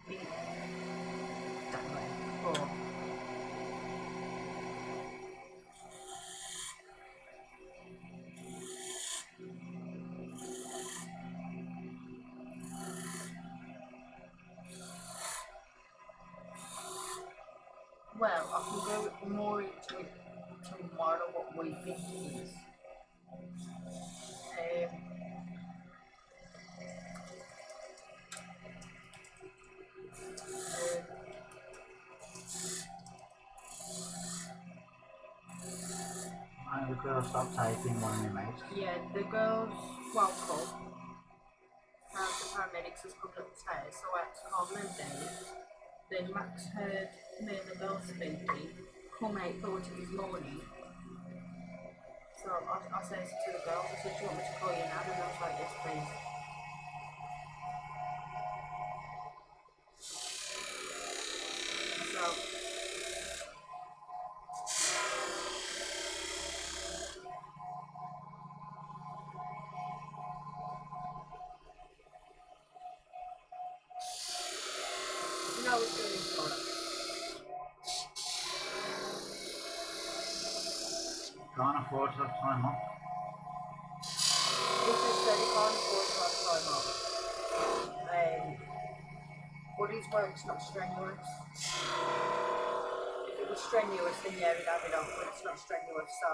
It didn't work. But well, I can go more into it tomorrow, what we think it is. And the girl stopped typing one of my mates. Yeah, the girls, well, call. The paramedics has come upstairs, so I had to calm them down. Then Max heard me and the girl speaking, come 8:40 this morning. So I said to the girls, I said, do you want me to call you now? And I was like, yes, please. So, you know what's doing this product. Can't afford to have time off. This is said he can't afford to have time off. But his work's not strenuous. If it was strenuous, then yeah, he'd have it off, but it's not strenuous, so.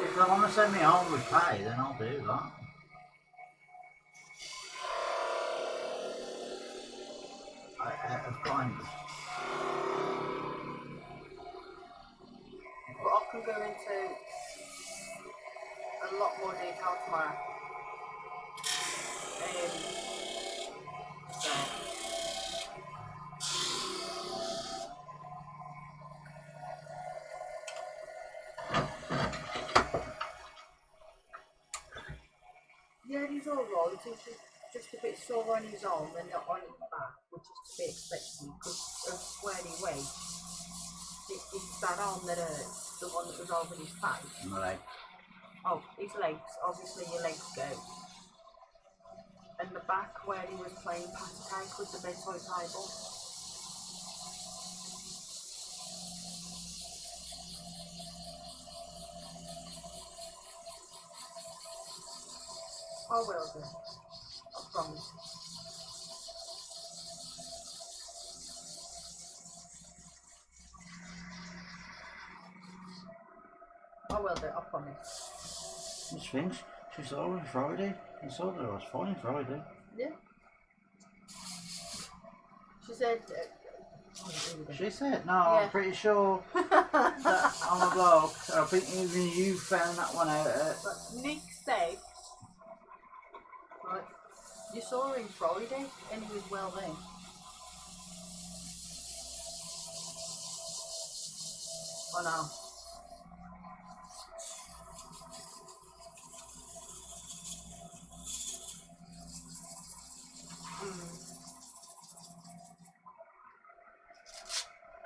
If they want to send me home with pay, then I'll do that. Of kindness. But I can go into a lot more detail tomorrow. So. Yeah, he's alright. He's just a bit sore on his arm and not on his back, which is to be expected because of where he went. It's that arm that hurts, the one that was over his face. My leg. Oh, his legs. Obviously, your legs go. And the back where he was playing patty cake with the bedside table. I will do. I promise. I will do. I promise. Which things? She saw on Friday. I saw that I was fine Friday. Yeah. She said. She said, no, Yeah. I'm pretty sure that I'm a bloke. I think even you found that one out. But Nick said, right, you saw him Friday and he was well then. I know.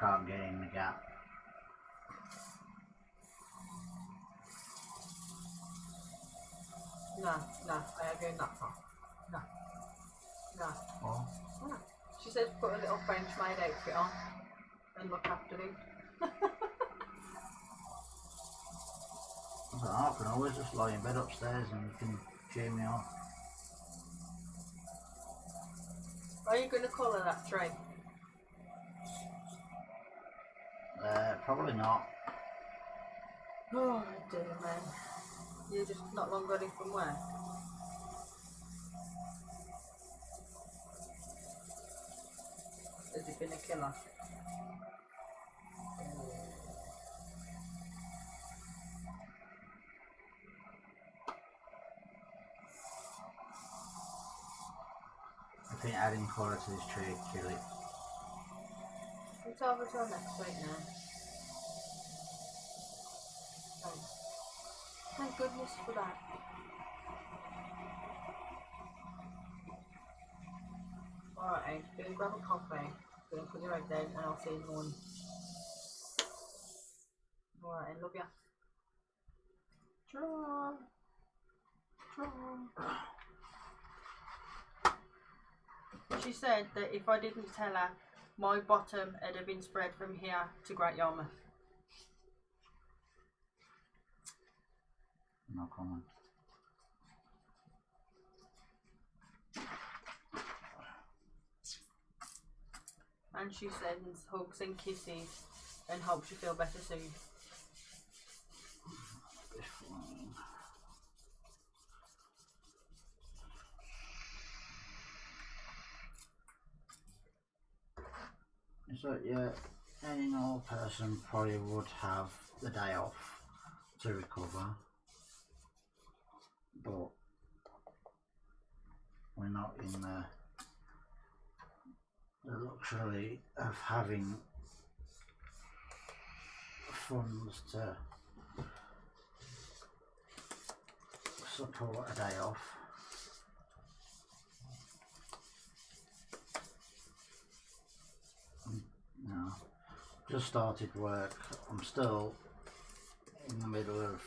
Can't get in the gap. No, I agree with that part. No. Well, No. She said put a little French maid outfit on and look after him. I don't know, I can always just lie in bed upstairs and you can cheer me on. Are you going to colour that tree? Probably not. Oh dear man. You just not long got it from where? Has it been a killer? I think adding colour to this tree would kill it. It's over till next week now. Thank goodness for that. Alright, go and grab a coffee. Go and put your egg down and I'll see you in the morning. Alright, love ya. Draw. She said that if I didn't tell her, my bottom had have been spread from here to Great Yarmouth. No comment. And she sends hugs and kisses and hopes you feel better soon. So yeah, any normal person probably would have the day off to recover, but we're not in the luxury of having funds to support a day off. No, just started work. I'm still in the middle of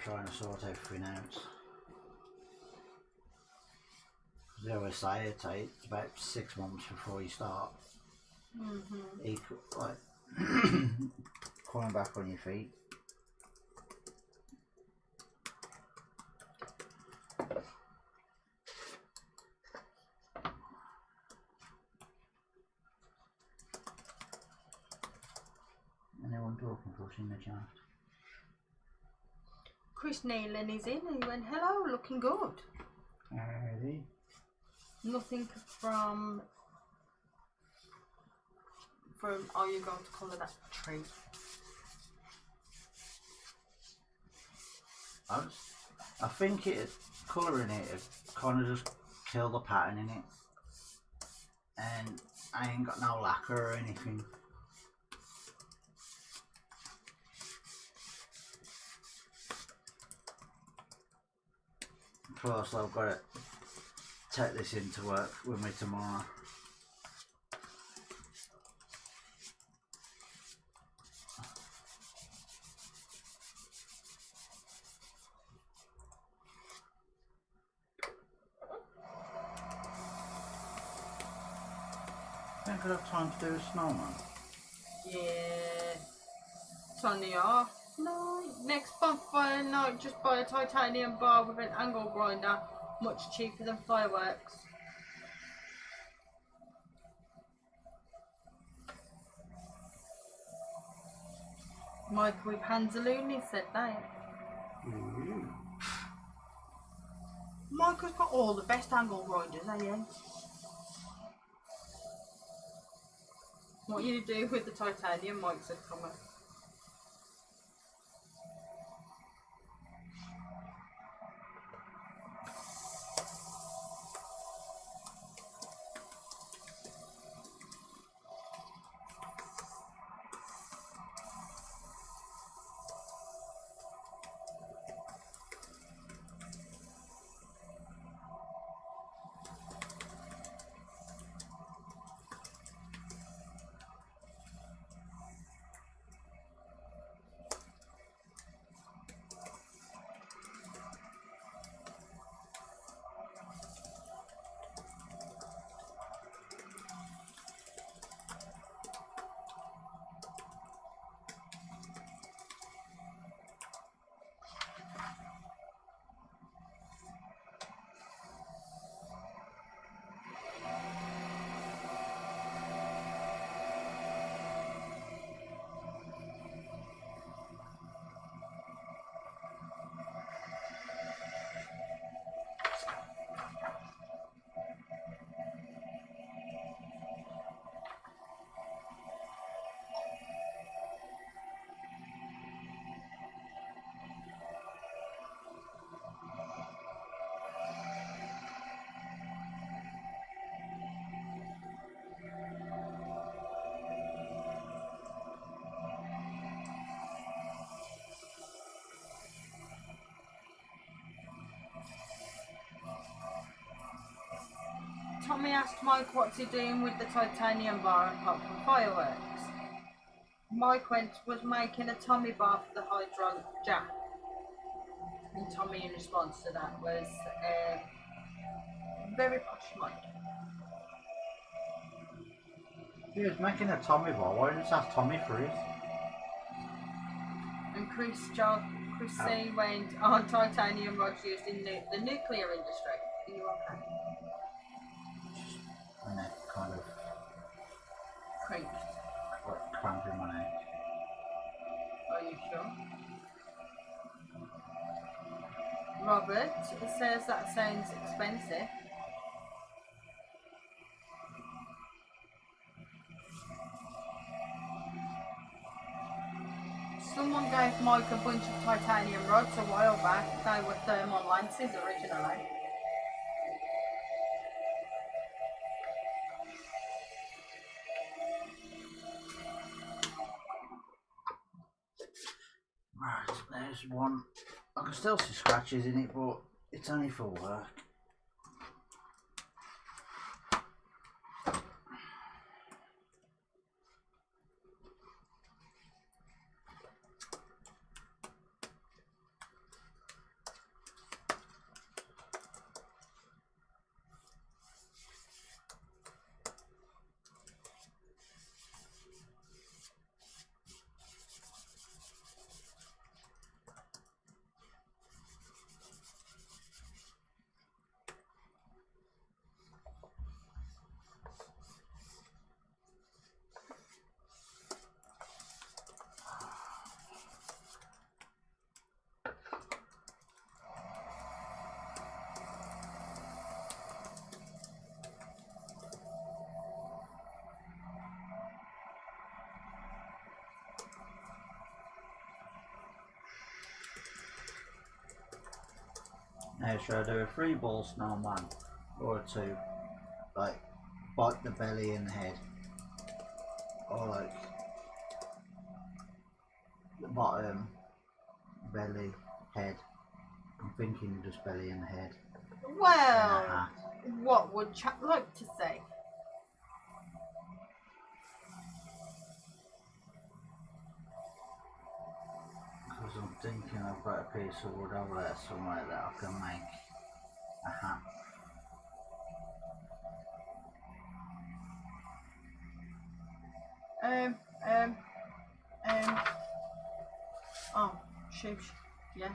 trying to sort everything out. They always say it takes about 6 months before you start. Like coming back on your feet. Anyone talking for us in the chat? Chris Nealon is in and he went, hello, looking good. Alrighty. Nothing from are you going to colour that tree? I think colouring it kind of just kill the pattern in it, and I ain't got no lacquer or anything. Plus I've got to take this into work with me tomorrow. I think I'd have time to do a snowman. Yeah. It's on the off. No, next bonfire night, just buy a titanium bar with an angle grinder, much cheaper than fireworks. Mike with Hanzaluni said that. Ooh. Michael's got all the best angle grinders, ain't he? What you do with the titanium, Mike said, come on. Tommy asked Mike what's he doing with the titanium bar and pop from fireworks. Mike was making a Tommy bar for the hydraulic jack. And Tommy in response to that was very posh Mike. He was making a Tommy bar. Why didn't you ask Tommy for his? And Chris C went on titanium rods used in the nuclear industry. Are you okay? My neck kind of Crinked. like cramping my neck. Are you sure? Robert says that sounds expensive. Someone gave Mike a bunch of titanium rods a while back. They were thermal lances originally. Right, there's one. I can still see scratches in it, but it's only for work. Now should I do a 3-ball snowman or a 2? Like bite the belly and the head, or like the bottom, belly, head. I'm thinking just belly and head. Well, what would Chap like to say? Because I'm thinking I've got a piece of wood over there somewhere that I can make a hat. Oh, Shoosh. Yeah.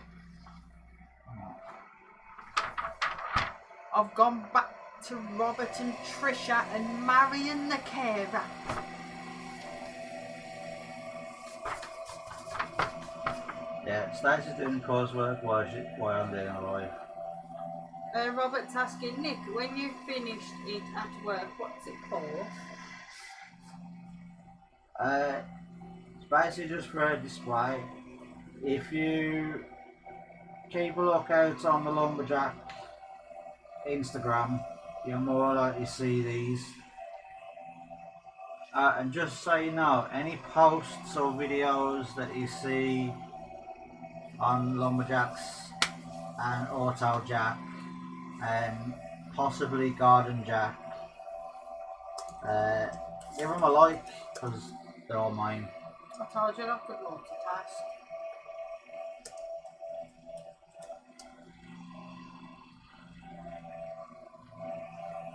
I've gone back to Robert and Trisha and Marion the carer. Yeah, Stacey's doing coursework while I'm doing a live. Robert's asking, Nick, when you finished it at work, what's it for? It's basically just for a display. If you keep a lookout on the Lumberjack Instagram, you're more likely to see these. And just so you know, any posts or videos that you see on Lumberjacks and Auto Jack and possibly Garden Jack, give them a like because they're all mine. I told you I could multitask.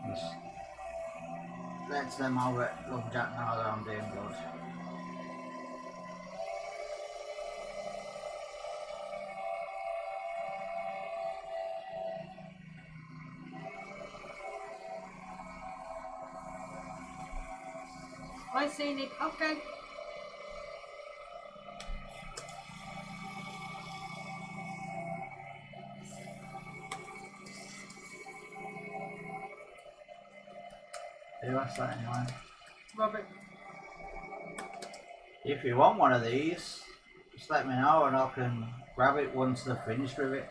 Just lets them over at Lumberjack know that I'm doing good. I see Nick. Okay. Who asked that anyway? Robert. If you want one of these, just let me know and I can grab it once they're finished with it.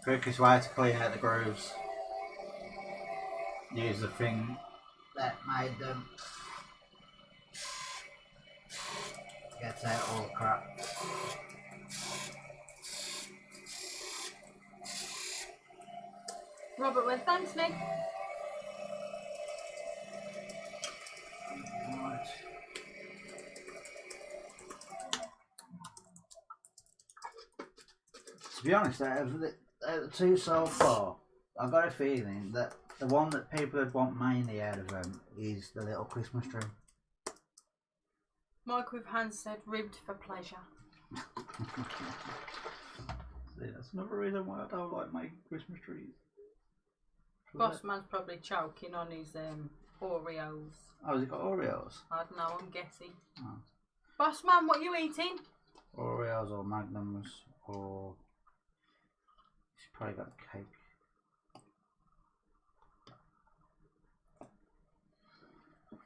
Quickest way to clean out the grooves. Use the thing that made them. Gets out all the crap. Robert went, thanks Nick. Right. To be honest, out of the two so far, I've got a feeling that the one that people would want mainly out of them is the little Christmas tree. Mike with hands said, ribbed for pleasure. See, that's another reason why I don't like making Christmas trees. Bossman's probably choking on his Oreos. Oh, has it got Oreos? I don't know, I'm guessing. Oh. Bossman, what are you eating? Oreos or Magnums or... She's probably got cake.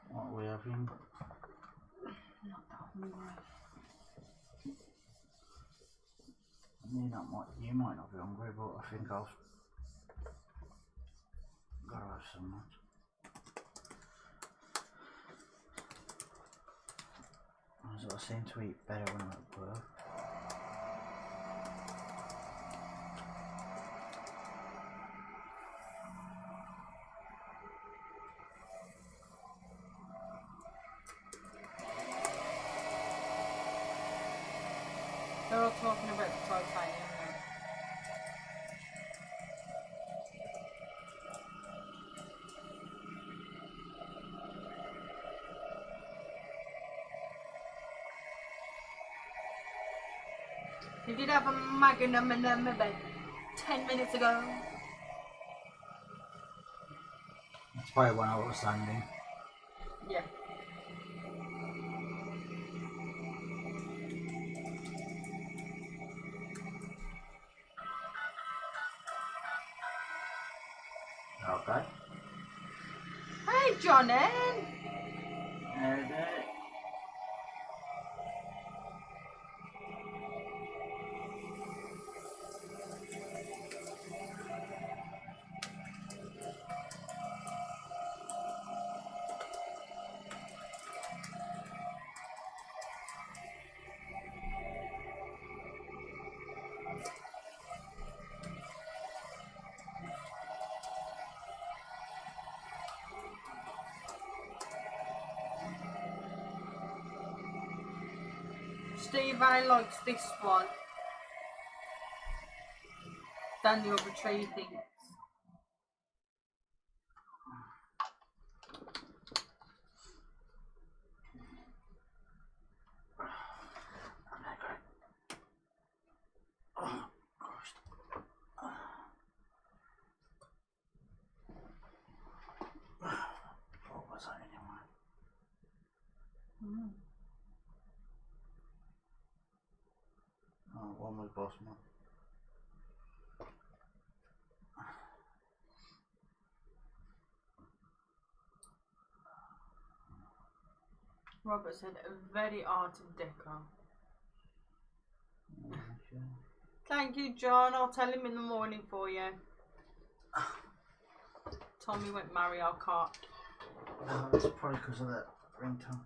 What are we having? Not that hungry. You might not be hungry, but I think I've got to have some. I seem to eat better when I'm at work. They're all talking about the titanium now. You did have a magnum about 10 minutes ago. That's probably when I was standing. Yeah. Okay. Hey, Johnny. Steve A likes this one than the other tree things. What was that anyway? Oh, one was boss man. Robert said, very art and deco. Sure. Thank you, John. I'll tell him in the morning for you. Tommy went Mario Kart. Oh, that's probably because of that ringtone.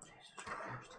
Jesus Christ.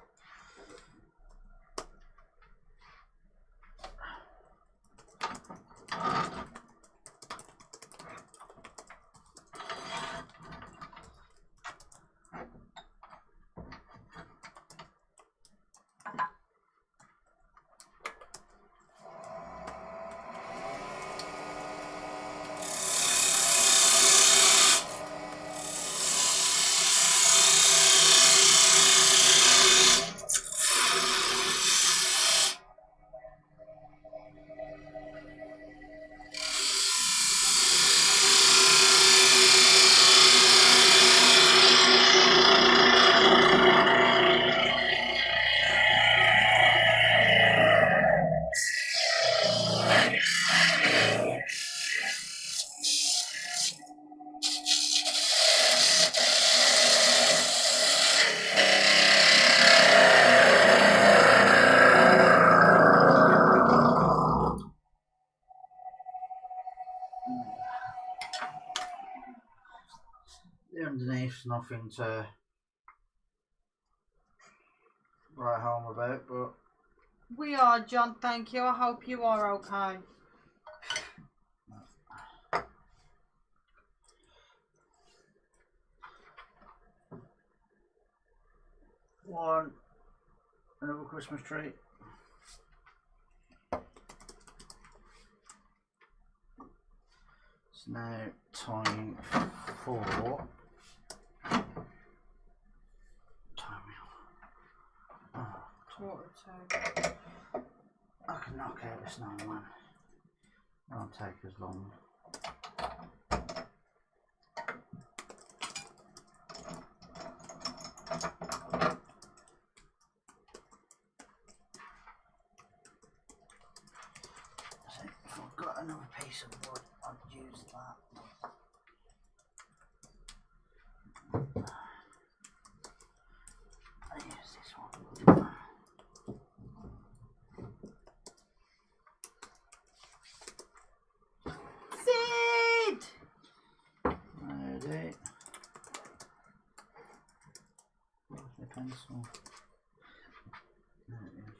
The underneath's nothing to write home about, but We are, John. Thank you. I hope you are okay. one, another Christmas tree. It's now time for Quarter to. I can knock out the snowman. It won't take as long. So if I've got another piece of wood, I'd use that. I use this one. Sid! Ready. Where's my pencil? There it is.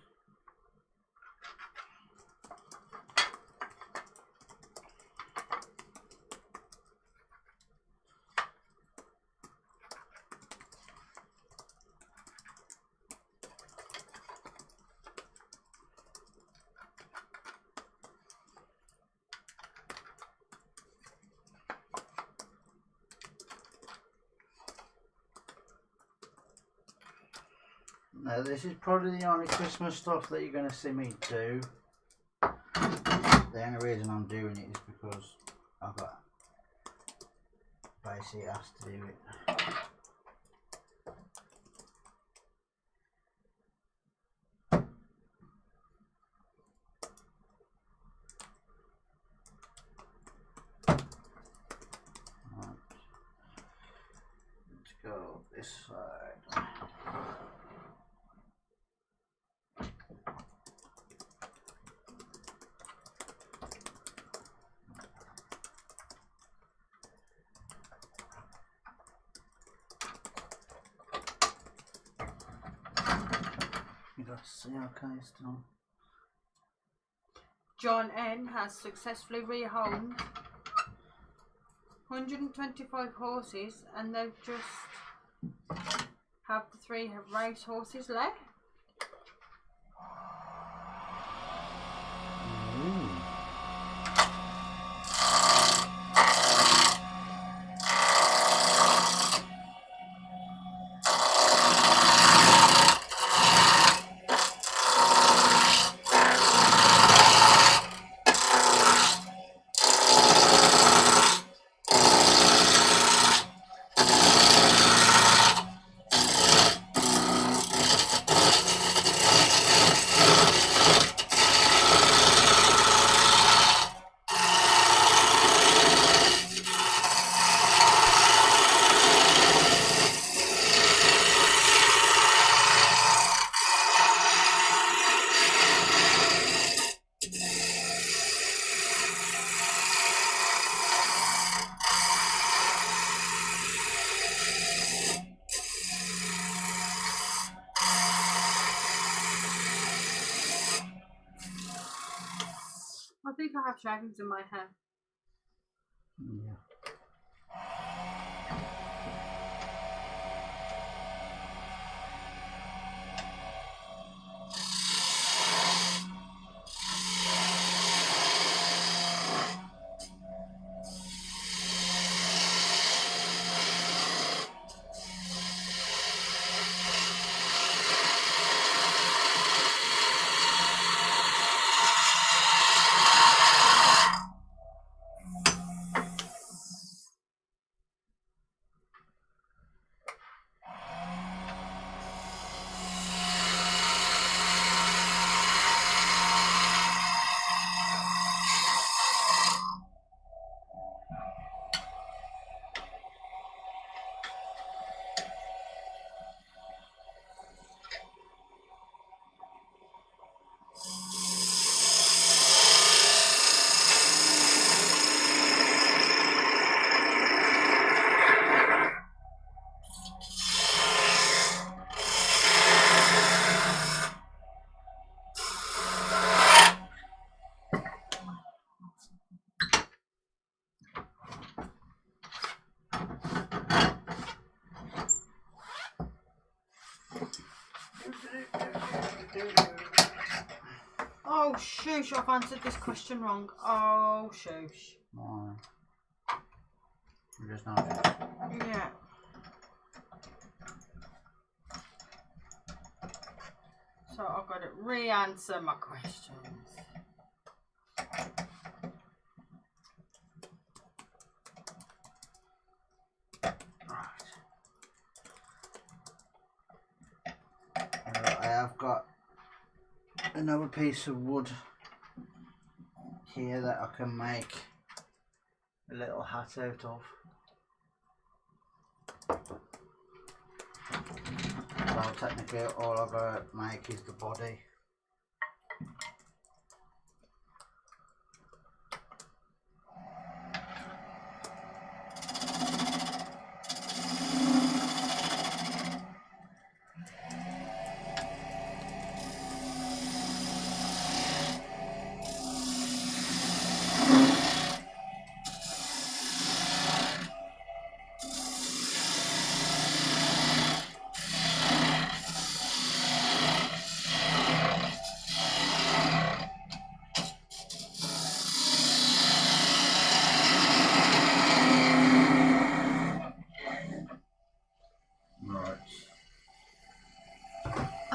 Now this is probably the only Christmas stuff that you're going to see me do. The only reason I'm doing it is because I've got basically asked to do it. Right. Let's go this side. You got to see okay still. John N has successfully rehomed 125 horses, and they've just have the 3 race horses left. I think I have dragons in my hair. Yeah. Oh, shoosh, I've answered this question wrong. Oh, shoosh. Why? You just noticed. Yeah. So I've got to re-answer my questions. I have got another piece of wood here that I can make a little hat out of. So technically all I've got to make is the body.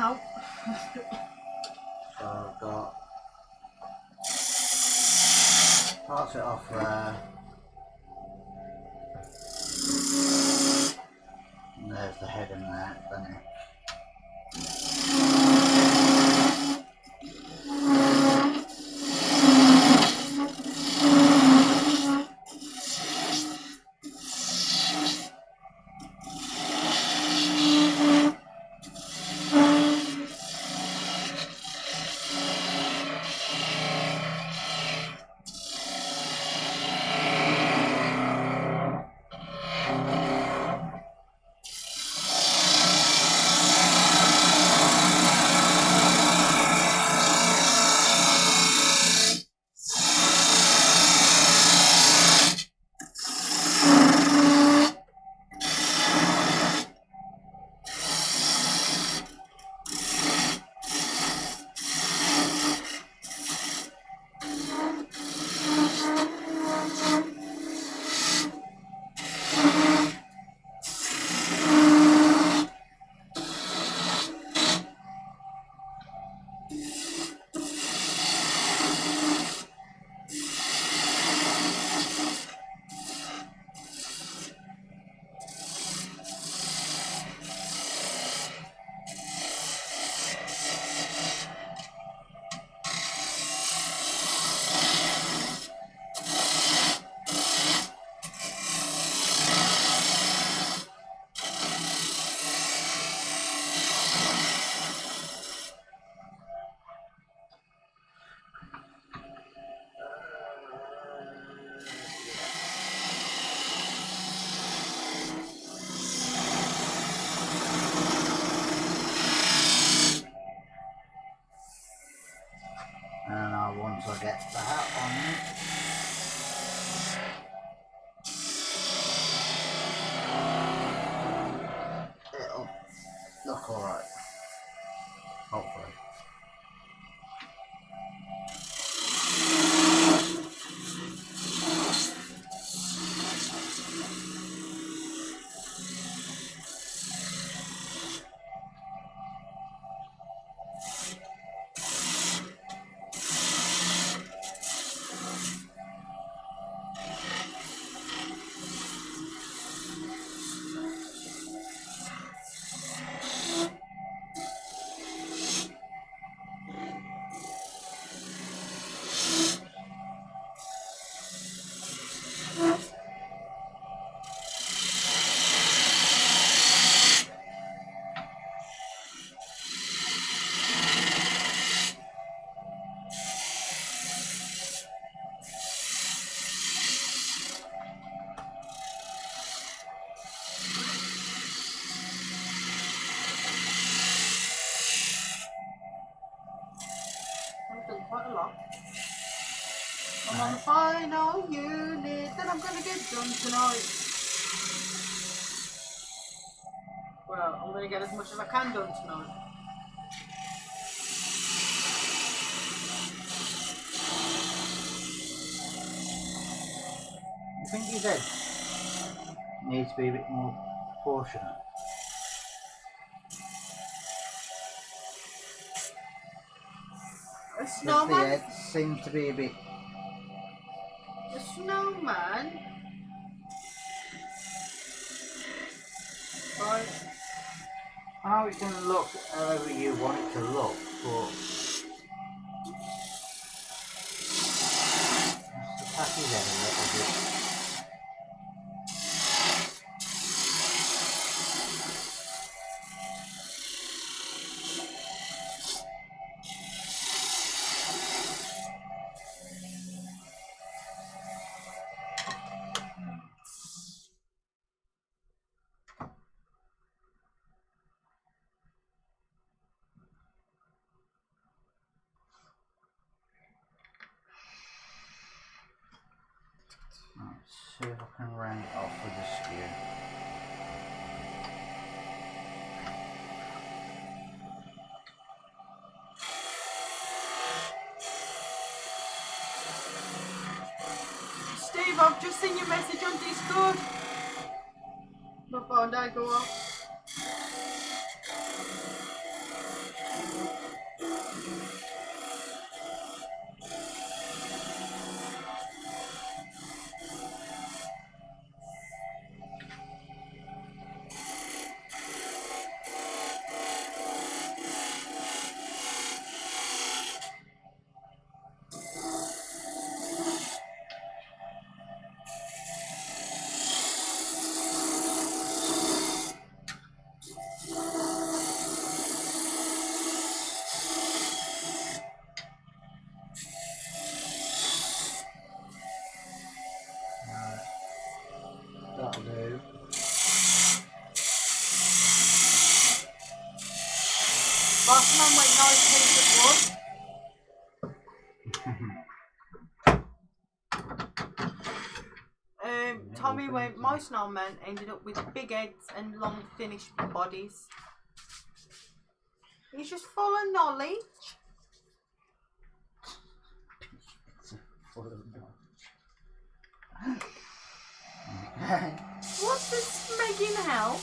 Ow. So I've got pass it off there. And there's the head in there, the neck. And once I get that on it, it'll look alright. Hopefully. I've done quite a lot. I'm on the final unit that I'm gonna get done tonight. Well, I'm gonna get as much as I can done tonight. You think your head needs to be a bit more proportionate? A The snowman? head seems to be a bit... A snowman? Right. How it can look however you want it to look, but... Just tap his head a little bit. Let's see if I can round it off with the skew. Steve, I've just seen your message on Discord. My phone died go off. That'll do. Last man went nice piece of wood. Tommy went, my snowman ended up with big heads and long finished bodies. He's just full of knowledge. Full of knowledge. Okay. What's this Megan hell?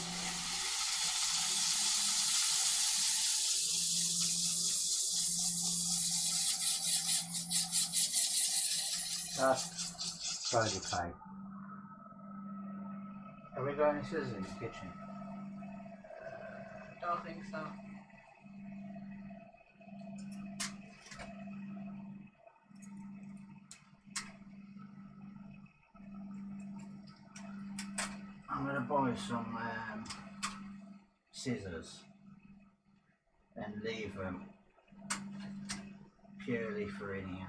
That's Friday pie. Have we got any scissors in the kitchen? Don't think so. I'm going to buy some scissors and leave them purely for in here.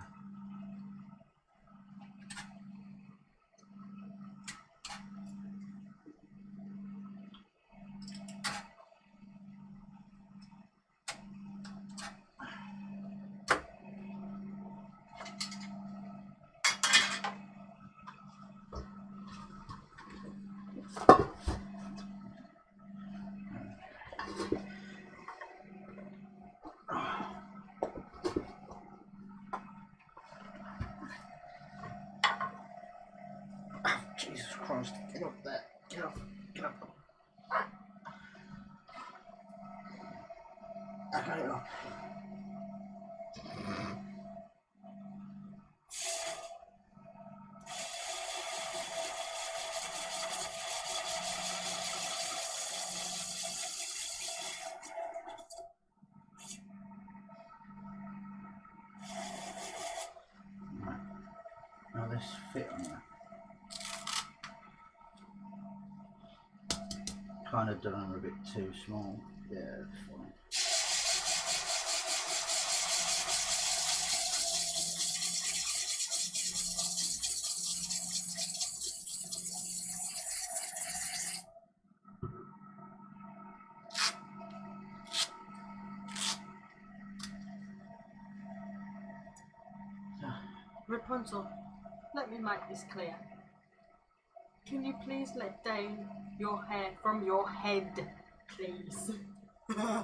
Christ, get up there. Get up. Get up. I got it up. Right. Now this fit on there. Kind of done them a bit too small. Yeah, it's fine. Rapunzel, let me make this clear. Can you please let down your hair from your head, please? Okay.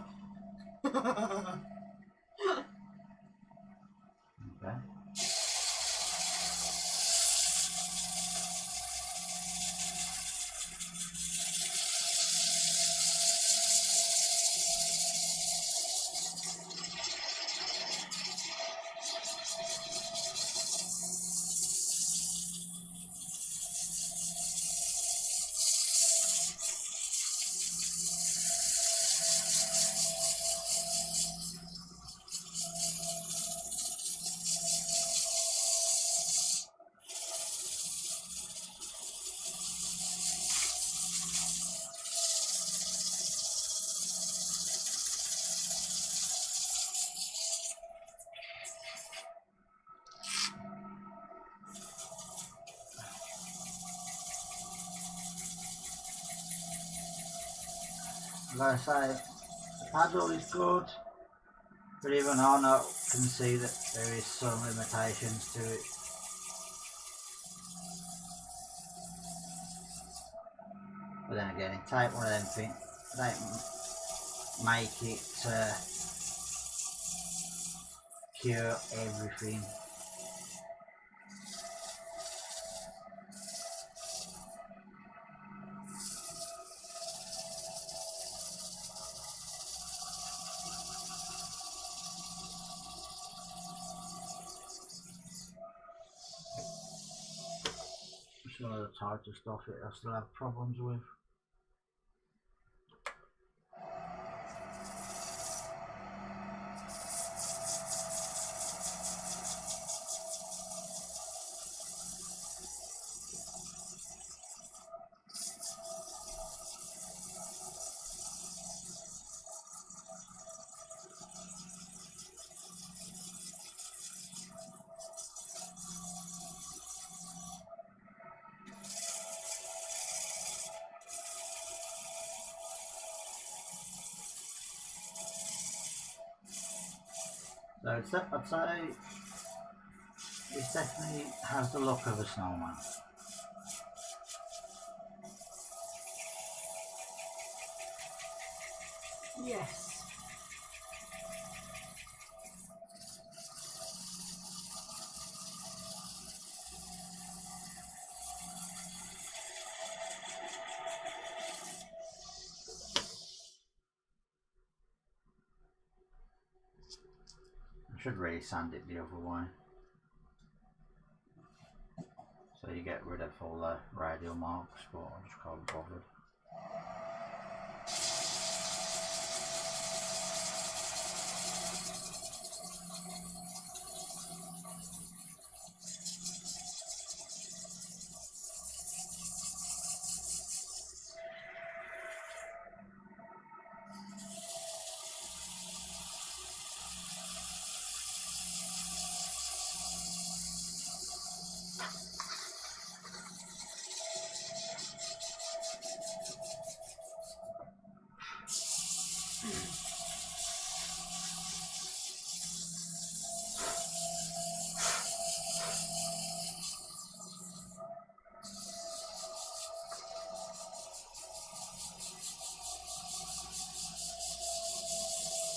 Like I say, the paddle is good, but even I can see that there is some limitations to it. But then again, take one of them things, don't make it cure everything. Some of the tighter stuff I still have problems with. So I'd say it definitely has the look of a snowman. Yes. I should really sand it the other way, so you get rid of all the radial marks, but I just can't be bothered.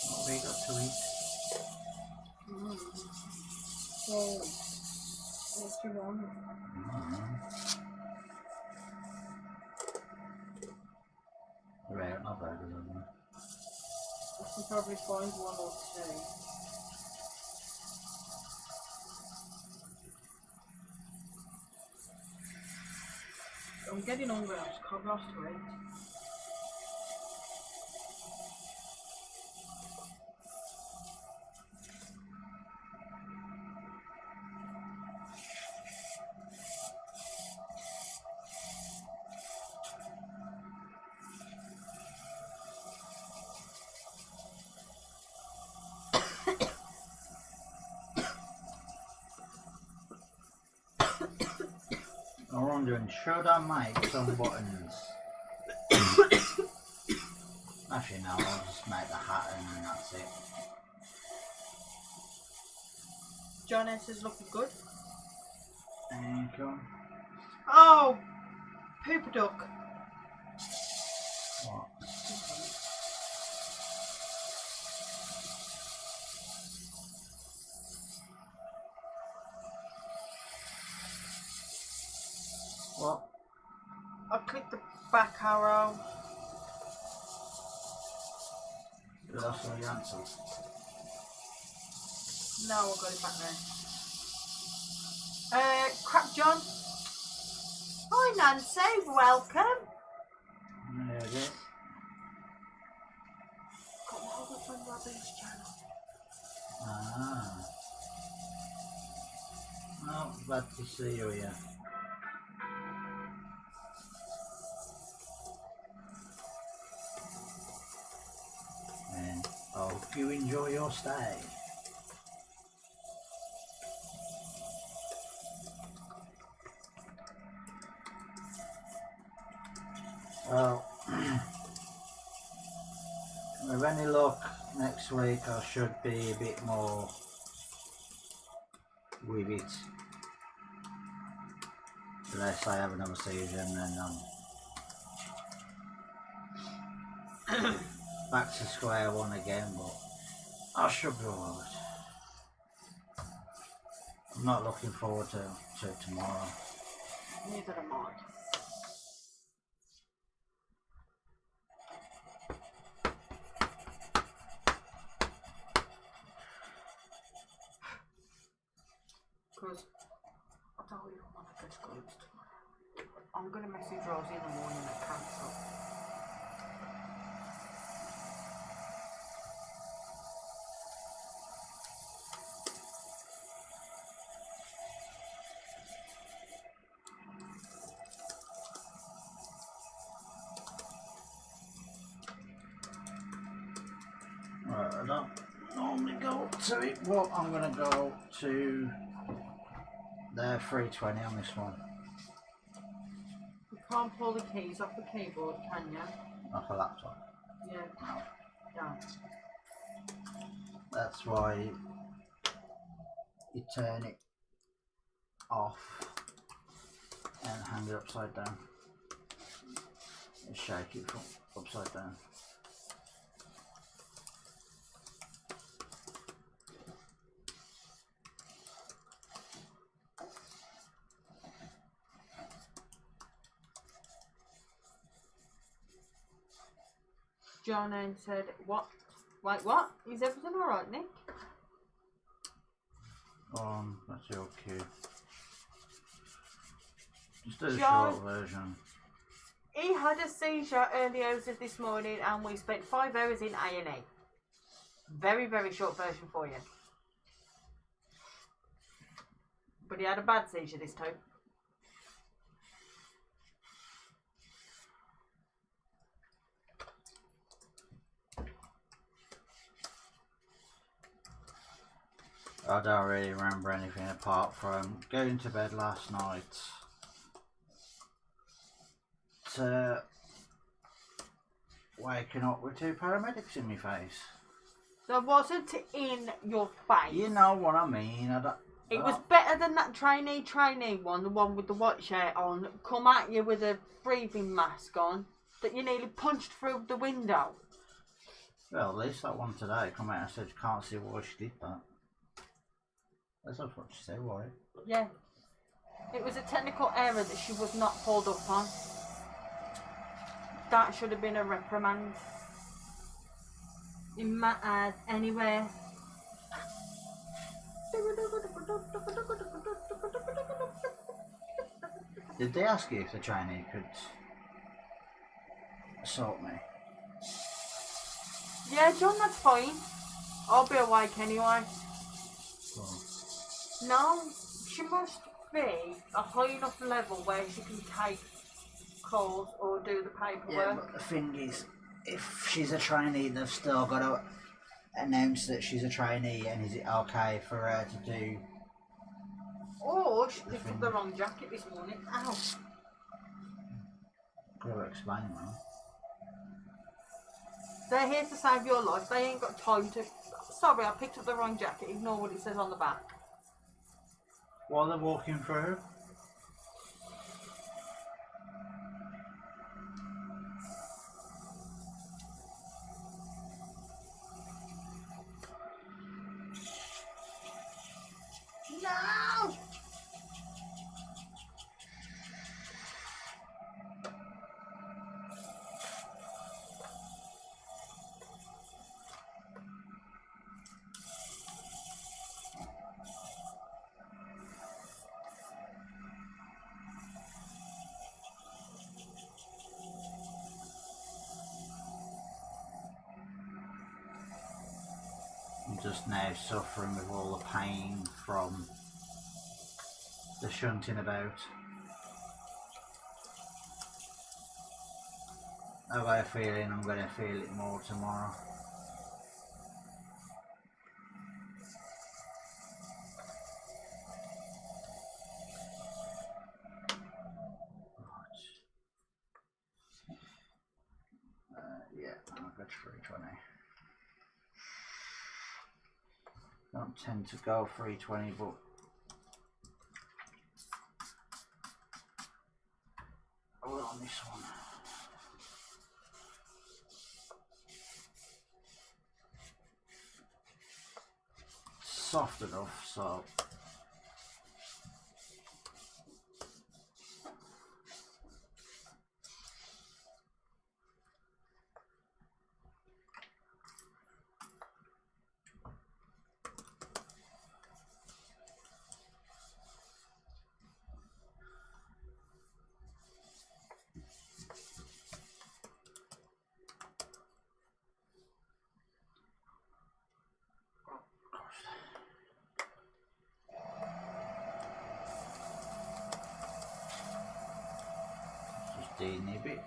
What have we got to eat? So, what do you want? Not very good, isn't it? I can probably find one or two. I'm getting hungry, I've lost weight. I'm wondering, should I make some buttons? Actually, no, I'll just make the hat and then that's it. John S is looking good. Thank you. Oh! Pooper duck. What? What? I clicked the back arrow. Did I saw the answers? No, I got it back there. Crap John. Hi Nancy, welcome. There it is. Got my whole friend Robbie's channel. Ah. Oh, glad to see you here. And I hope you enjoy your stay. Well, with any luck, next week I should be a bit more with it. Unless I have another season and I'm back to square one again, but I should be alright. I'm not looking forward to tomorrow. Neither am I. Because I don't really want to go to college tomorrow. I'm going to message Rosie in the morning at cancel. Right, I don't normally go to it, but I'm going to go to their 320 on this one. You can't pull the keys off the keyboard, can you? Off a laptop. Yeah. No. Yeah. That's why you turn it off and hang it upside down. And shake it from upside down. John N said, what? Wait, what? Is everything alright, Nick? That's your cue. Just do the John, short version. he had a seizure early hours of this morning and we spent 5 hours in A&E. Very, very short version for you. But he had a bad seizure this time. I don't really remember anything apart from going to bed last night to waking up with 2 paramedics in my face. That wasn't in your face. You know what I mean. It was better than that trainee one, the one with the white shirt on, come at you with a breathing mask on, that you nearly punched through the window. Well, at least that one today come out and said you can't see why she did that. That's what she said, right? Yeah. It was a technical error that she was not pulled up on. That should have been a reprimand. It mattered anywhere. Did they ask you if the trainee could assault me? Yeah, John, that's fine. I'll be awake anyway. Well, No, she must be a high enough level where she can take calls or do the yeah, paperwork. but the thing is, if she's a trainee, they've still got to announce that she's a trainee, and is it okay for her to do? Or she picked up the wrong jacket this morning. Ow. Could have explained that. They're here to save your life. They ain't got time to... Sorry, I picked up the wrong jacket. Ignore what it says on the back. While they're walking through. No! I'm just now suffering with all the pain from the shunting about. I've got a feeling I'm going to feel it more tomorrow. Yeah, I'll go 320. Don't tend to go 320, but I will on this one. Soft enough, so just dealing a bit.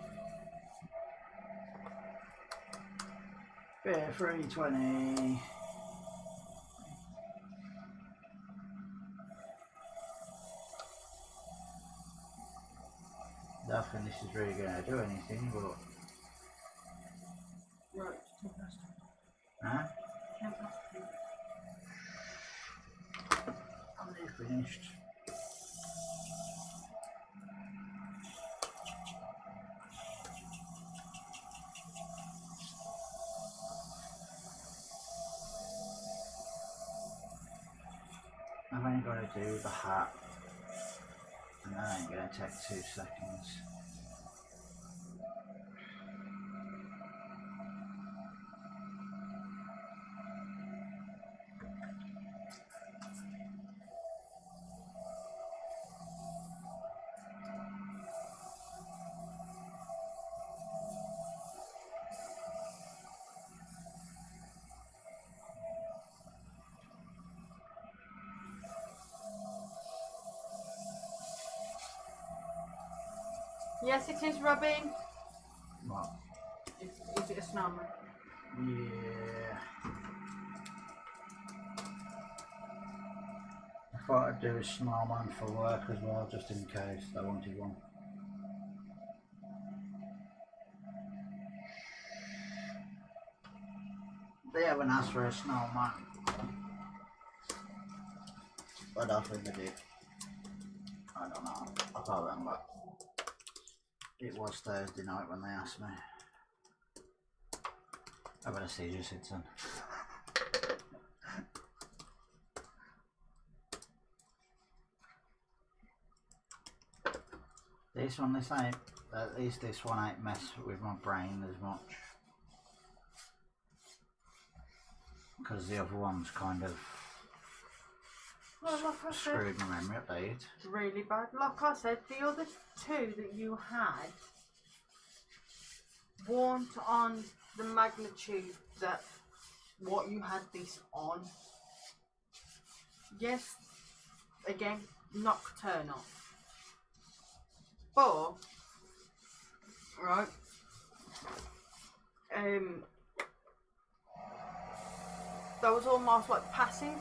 Fair 320. I don't think this is really going to do anything, but Right, huh? I'm nearly finished. I've only got to do the hat, and that ain't going to take 2 seconds. yes, it is, Robin. What? Is it a snowman? Yeah. I thought I'd do a snowman for work as well, just in case I wanted one. They haven't asked for a snowman. I don't think they did. I don't know. I can't remember. It was Thursday night when they asked me. I've got a seizure since then. This one the same. at least this one ain't mess with my brain as much. Because the other one's kind of screwed my memory up, dude. Really bad. Like I said, the other two that you had weren't on the magnitude that what you had this on. Yes, again, nocturnal. But, right, that was almost like passive.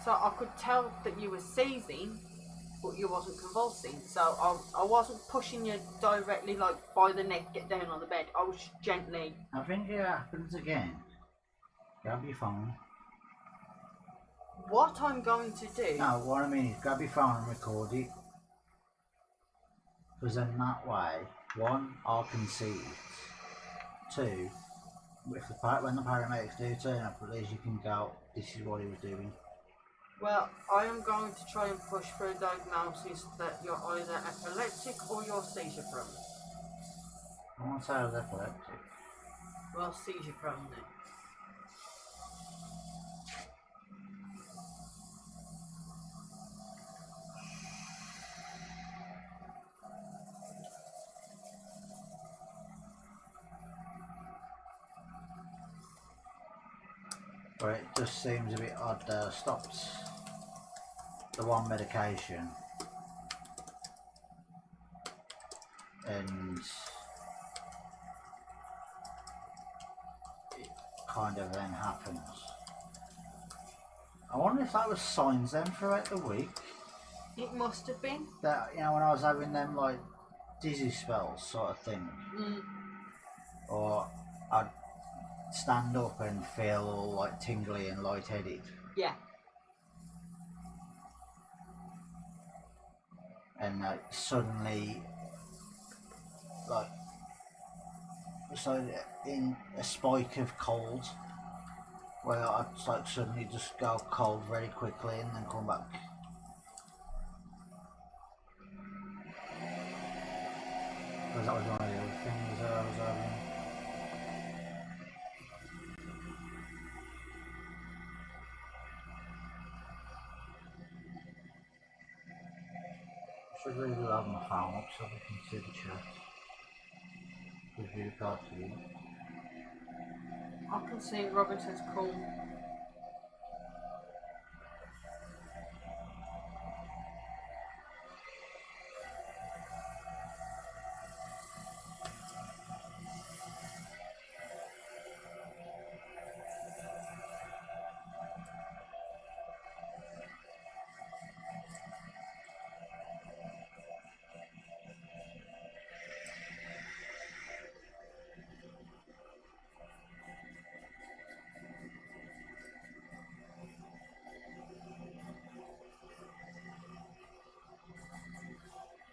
So I could tell that you were seizing, but you wasn't convulsing. So I wasn't pushing you directly like by the neck, get down on the bed. I was gently. I think it happens again. Grab your phone. What I'm going to do... No, what I mean is grab your phone and record it. Because then that way, one, I can see it. Two, if when the paramedics do turn up, at least you can go, this is what he was doing. Well, I am going to try and push for a diagnosis that you're either epileptic or you're seizure prone. I won't say I was epileptic. Well, seizure prone then. But it just seems a bit odd that I stopped the one medication and it kind of then happens. I wonder if that was signs then throughout the week. It must have been. That, you know, when I was having them like dizzy spells sort of thing. Or I'd stand up and feel all like tingly and lightheaded. Yeah. And suddenly, like, so in a spike of cold, where I'd like suddenly just go cold very quickly and then come back. Because that was one of the other things that I was having. I should really have my phone up so we can see the chat. With you got to you. I can see Robinson's call.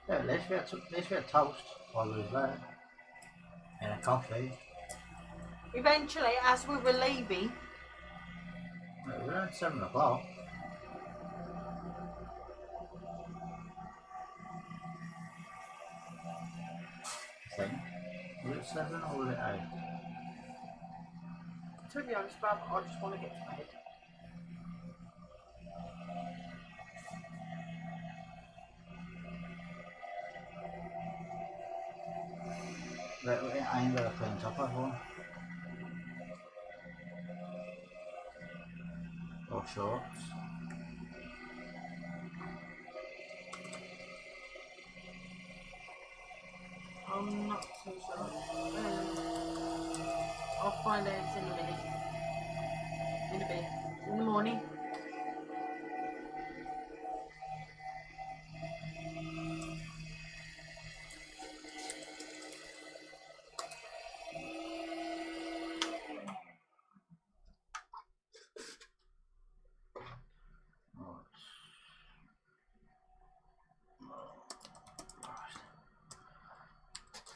Yeah, at least we had toast while we was there. And a coffee. Eventually, as we were leaving, It was around 7 o'clock. I think. Was it 7 or was it 8? to be honest, Bob, I just want to get to bed. I ain't got a clean top of one. Or shorts. I'm not too sure. I'll find out in a minute. In a bit. In the morning.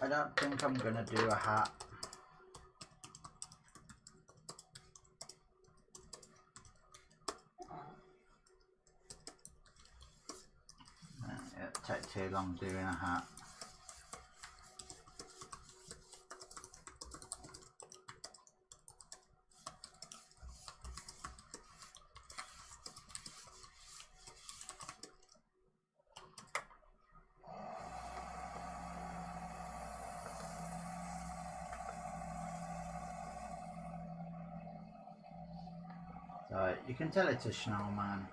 I don't think I'm gonna do a hat. It'll take too long doing a hat. Right, you can tell it's a snowman.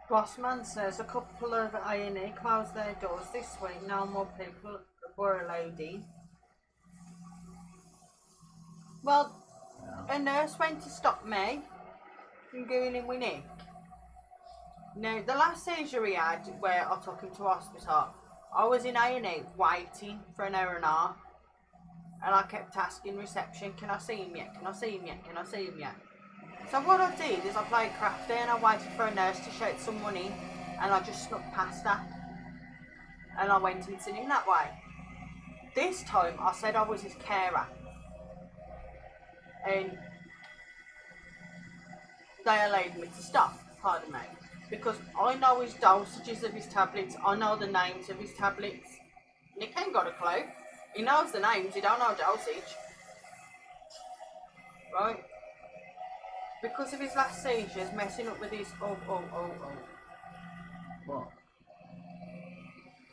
Bossman says a couple of A&E closed their doors this week. No more people were allowed in. Well, Yeah. a nurse went to stop me from going in with Nick. Now, the last seizure he had, where I took him to hospital, I was in A&E waiting for an hour and a half. And I kept asking reception, can I see him yet? Can I see him yet? Can I see him yet? So what I did is I played crafty and I waited for a nurse to shout someone in, and I just snuck past her. And I went and seen him that way. This time I said I was his carer. And they allowed me to stop, pardon me. Because I know his dosages of his tablets, I know the names of his tablets. Nick ain't got a clue. He knows the names, he don't know dosage. Right? Because of his last seizures, messing up with his What?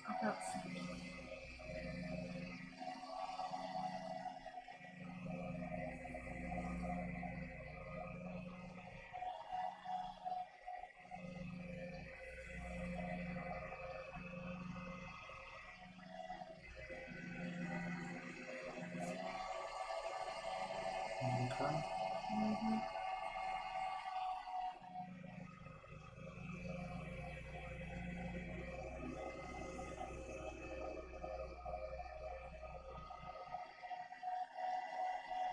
I can't see. Okay.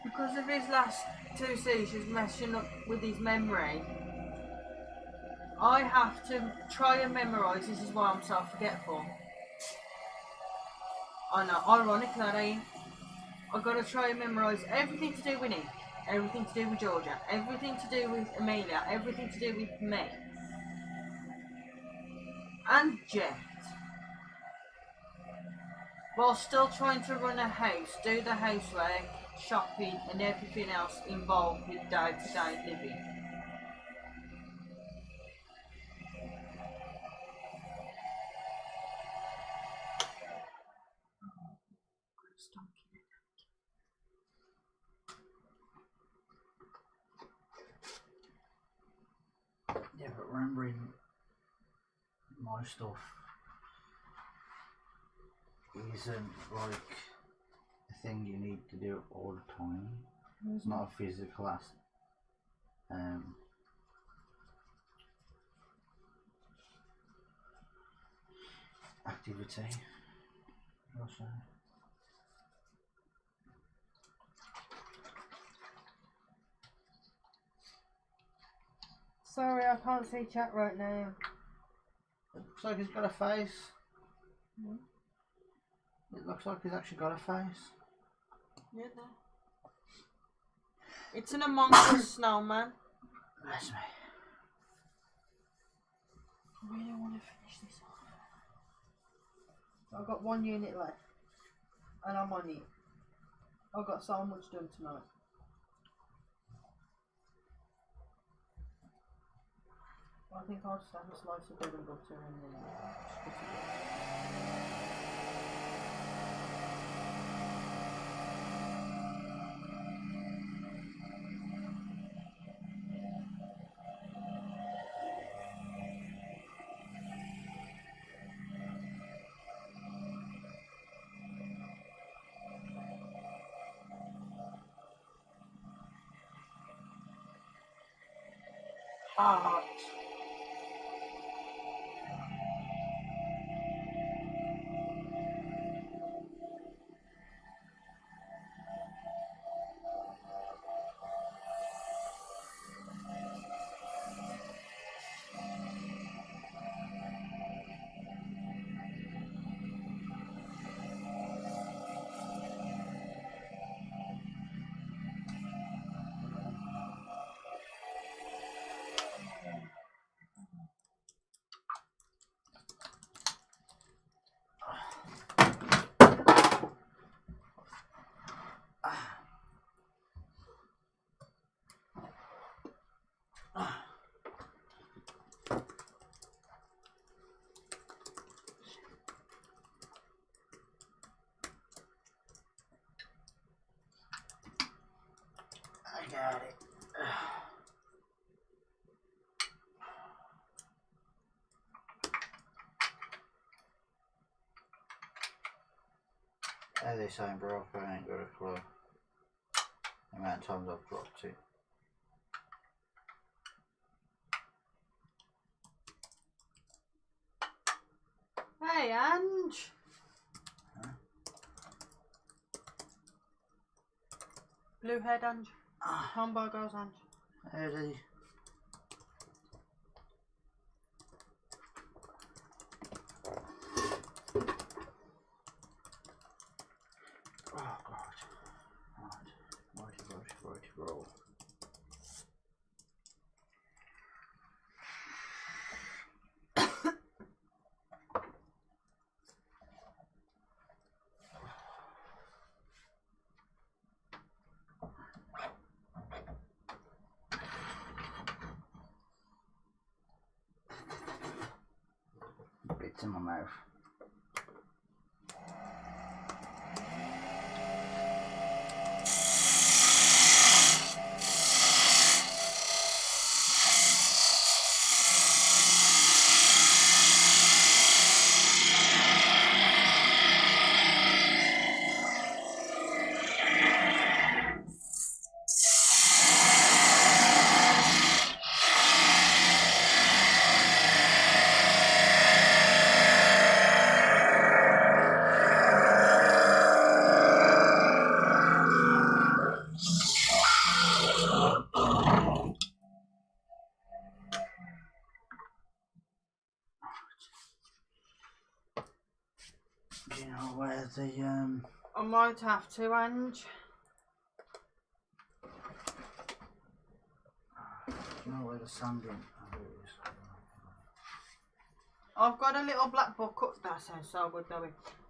Because of his last two seizures messing up with his memory, I have to try and memorise. This is why I'm so forgetful. I know, ironic that ain't. I've got to try and memorise everything to do with Nick, everything to do with Georgia, everything to do with Amelia, everything to do with me. And Jet. While still trying to run a house, do the housework, shopping and everything else involved with day-to-day living. Yeah, but remembering my stuff isn't like a thing you need to do all the time. It's not a physical activity. Also. Sorry, I can't see chat right now. It looks like he's got a face. Hmm? It looks like he's actually got a face. Yeah, there. It's an Among Us snowman. Bless me. I really want to finish this off. I've got one unit left, and I'm on it. I've got so much done tonight. I think I'll just have a slice of bread and butter and then just put it in. Hot. I got it. As they say, bro, I ain't got a clue. The amount of times I've dropped it. Hey, Ange. Huh? Blue head, Ange. Hamburgers, Ange. Eddie. Oh God. Right. Roll. Bits in my mouth. Do you know where the I might have to, Ange. do you know where the sanding? Oh, here it is. I've got a little black book up. That sounds so good, though.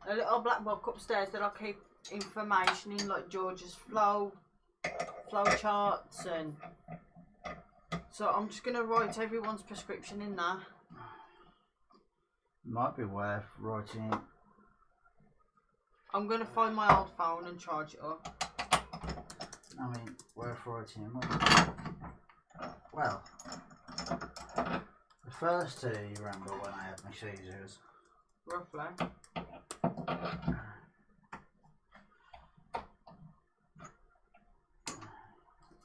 A little black book upstairs that I keep information in, like George's flow charts, and so I'm just gonna write everyone's prescription in there. Might be worth writing. I'm gonna find my old phone and charge it up. I mean, worth writing. Well, the first two you remember when I had my seizures. Roughly.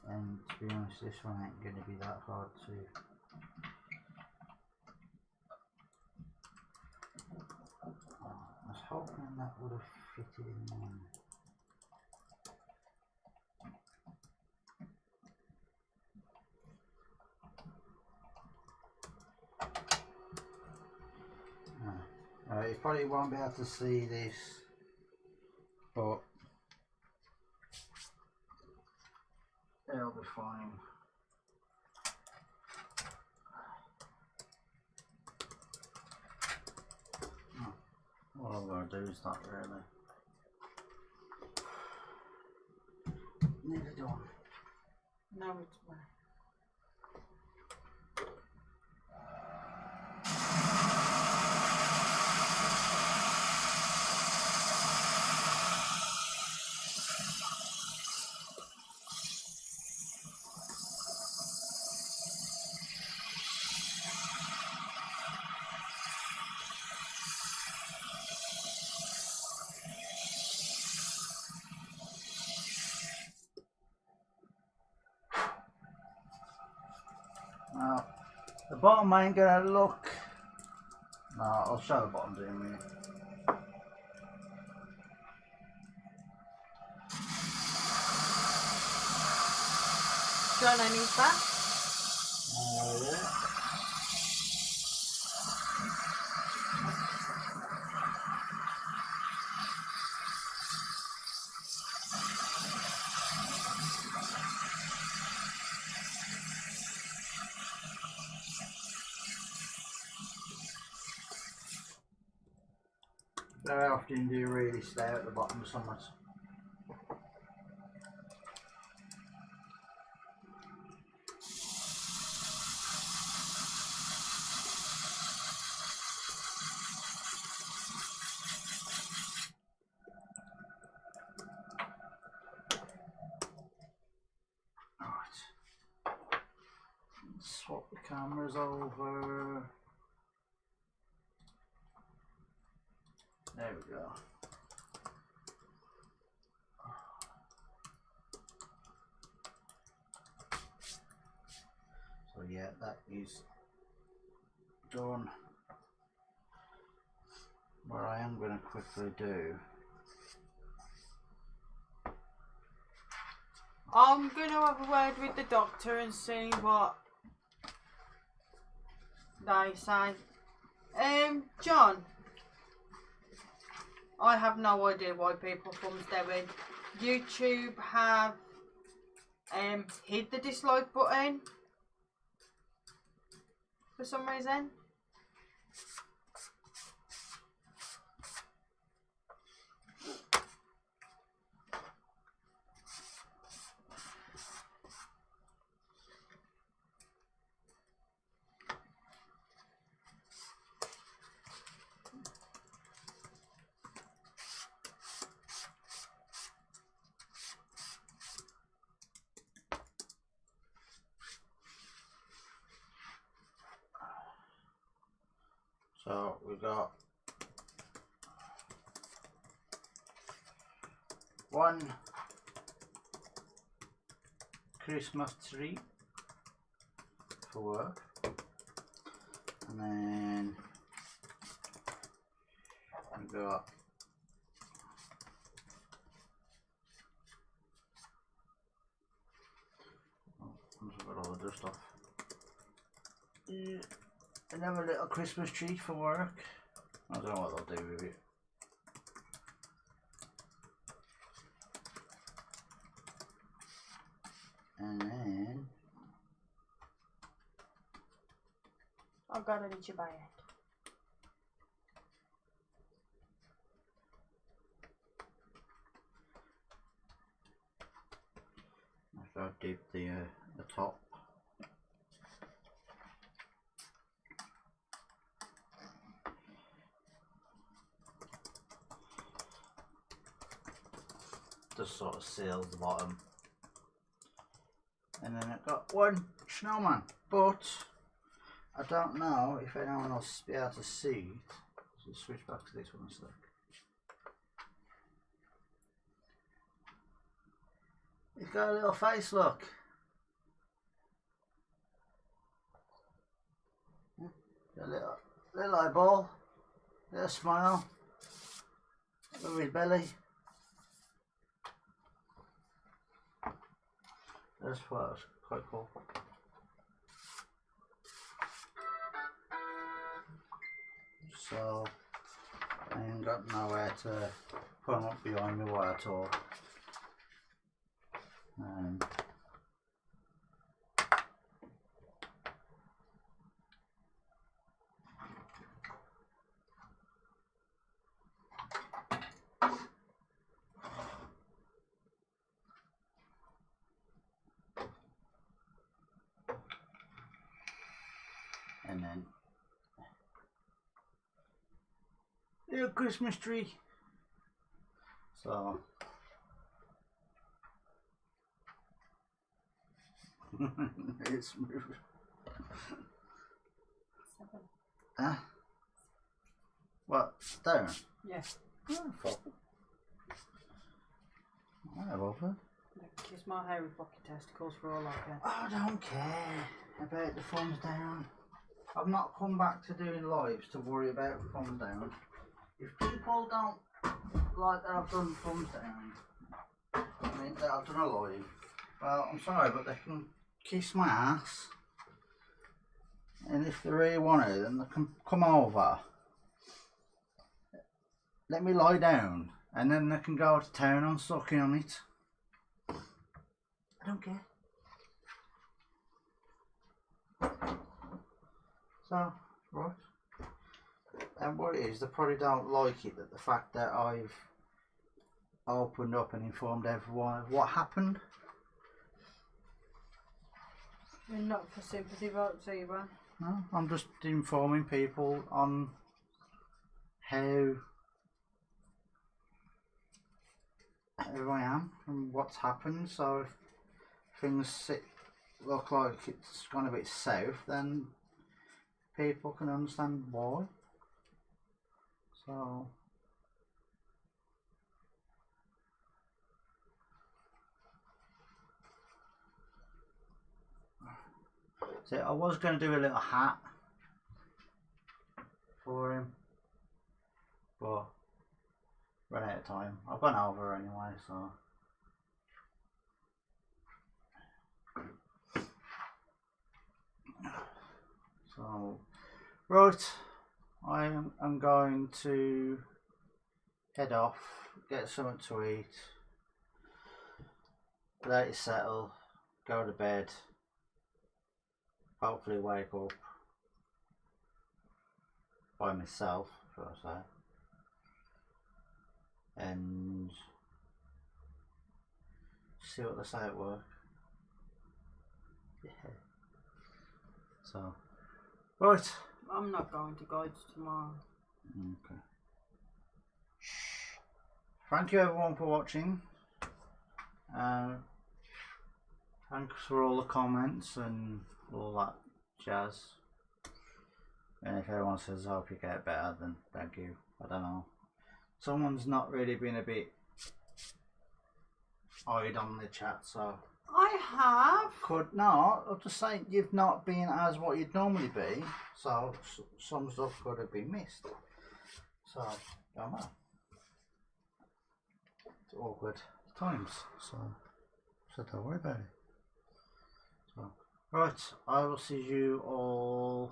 And to be honest, this one ain't going to be that hard to. I was hoping that would have fitted in there. You probably won't be able to see this, but it'll be fine. What I'm going to do is not really. Nearly done. No, it's fine. Now, the bottom ain't going to look. No, I'll show the bottom to you in a minute. Do you want any back? Yeah. Very often do you really stare at the bottom somewhat. swap the cameras over. There we go. So yeah, that is done. What I am going to quickly do, I'm going to have a word with the doctor and see what they say. John, I have no idea why people thumbs down. YouTube have hid the dislike button for some reason. so we've got one Christmas tree for work, and then we've got I've got all the other stuff. Another little Christmas tree for work. I don't know what they'll do with it. And then I've got it to buy it. I've got to dip the top. Just sort of seals the bottom. And then I've got one snowman, but I don't know if anyone else will be able to see it. So switch back to this one a sec. He's got a little face, look. Got a little eyeball, little smile, over his belly. That's quite cool. So I ain't got nowhere to put them up behind me while I talk. And then little Christmas tree. So it's moving. Huh? What? Down? Yeah. Oh, fuck. I over. Kiss my hairy fucking testicles for all I care. I don't care about the thumbs down. I've not come back to doing lives to worry about thumbs down. If people don't like that I've done thumbs down, I mean that I've done a live, well, I'm sorry, but they can kiss my ass. And if they really want to, then they can come over. Let me lie down, and then they can go to town on sucking on it. I don't care. So, right. And what it is, they probably don't like it, that the fact that I've opened up and informed everyone of what happened. You're not for sympathy votes either. No, I'm just informing people on how I am and what's happened. So if things sit look like it's gone a bit south, then people can understand why. So I was going to do a little hat for him, but ran out of time. I've gone over anyway, so. So, right, I'm going to head off, get something to eat, let it settle, go to bed, hopefully wake up by myself, should I say, and see what they say at work. Yeah. So, right. I'm not going to guides tomorrow. Okay. Thank you everyone for watching. Thanks for all the comments and all that jazz. And if everyone says I hope you get better, then thank you. I don't know. Someone's not really been a bit eyed on the chat, so I have. could not. I'm just saying you've not been as what you'd normally be, so some stuff could have been missed. So don't know. It's awkward times, so don't worry about it. So right, I will see you all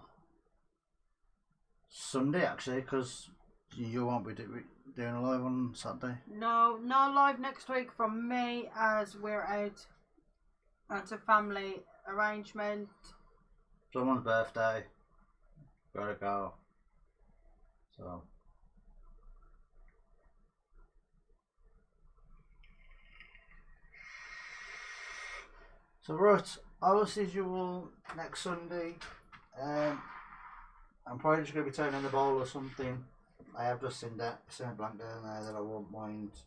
Sunday actually, because you won't be doing a live on Saturday. No live next week from me, as we're out. It's a family arrangement. Someone's birthday. Gotta go. So right, I will see you all next Sunday. I'm probably just going to be turning the ball or something. I have just seen a blank down there that I won't mind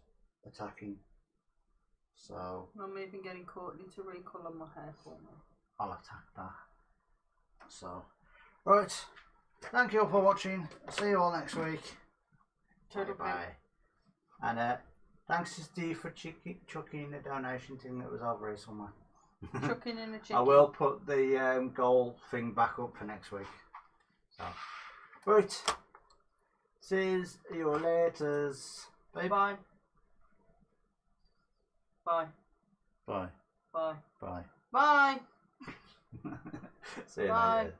attacking. So I'm even getting Courtney to recolour my hair for me. I'll attack that. So, right. Thank you all for watching. See you all next week. Bye. And thanks to Steve for chucking the donation thing that was over here somewhere. Chucking in a chicken. I will put the goal thing back up for next week. So, right. See you later. Bye. Bye. Bye. Bye. Bye. Bye. Bye. See you Bye. later.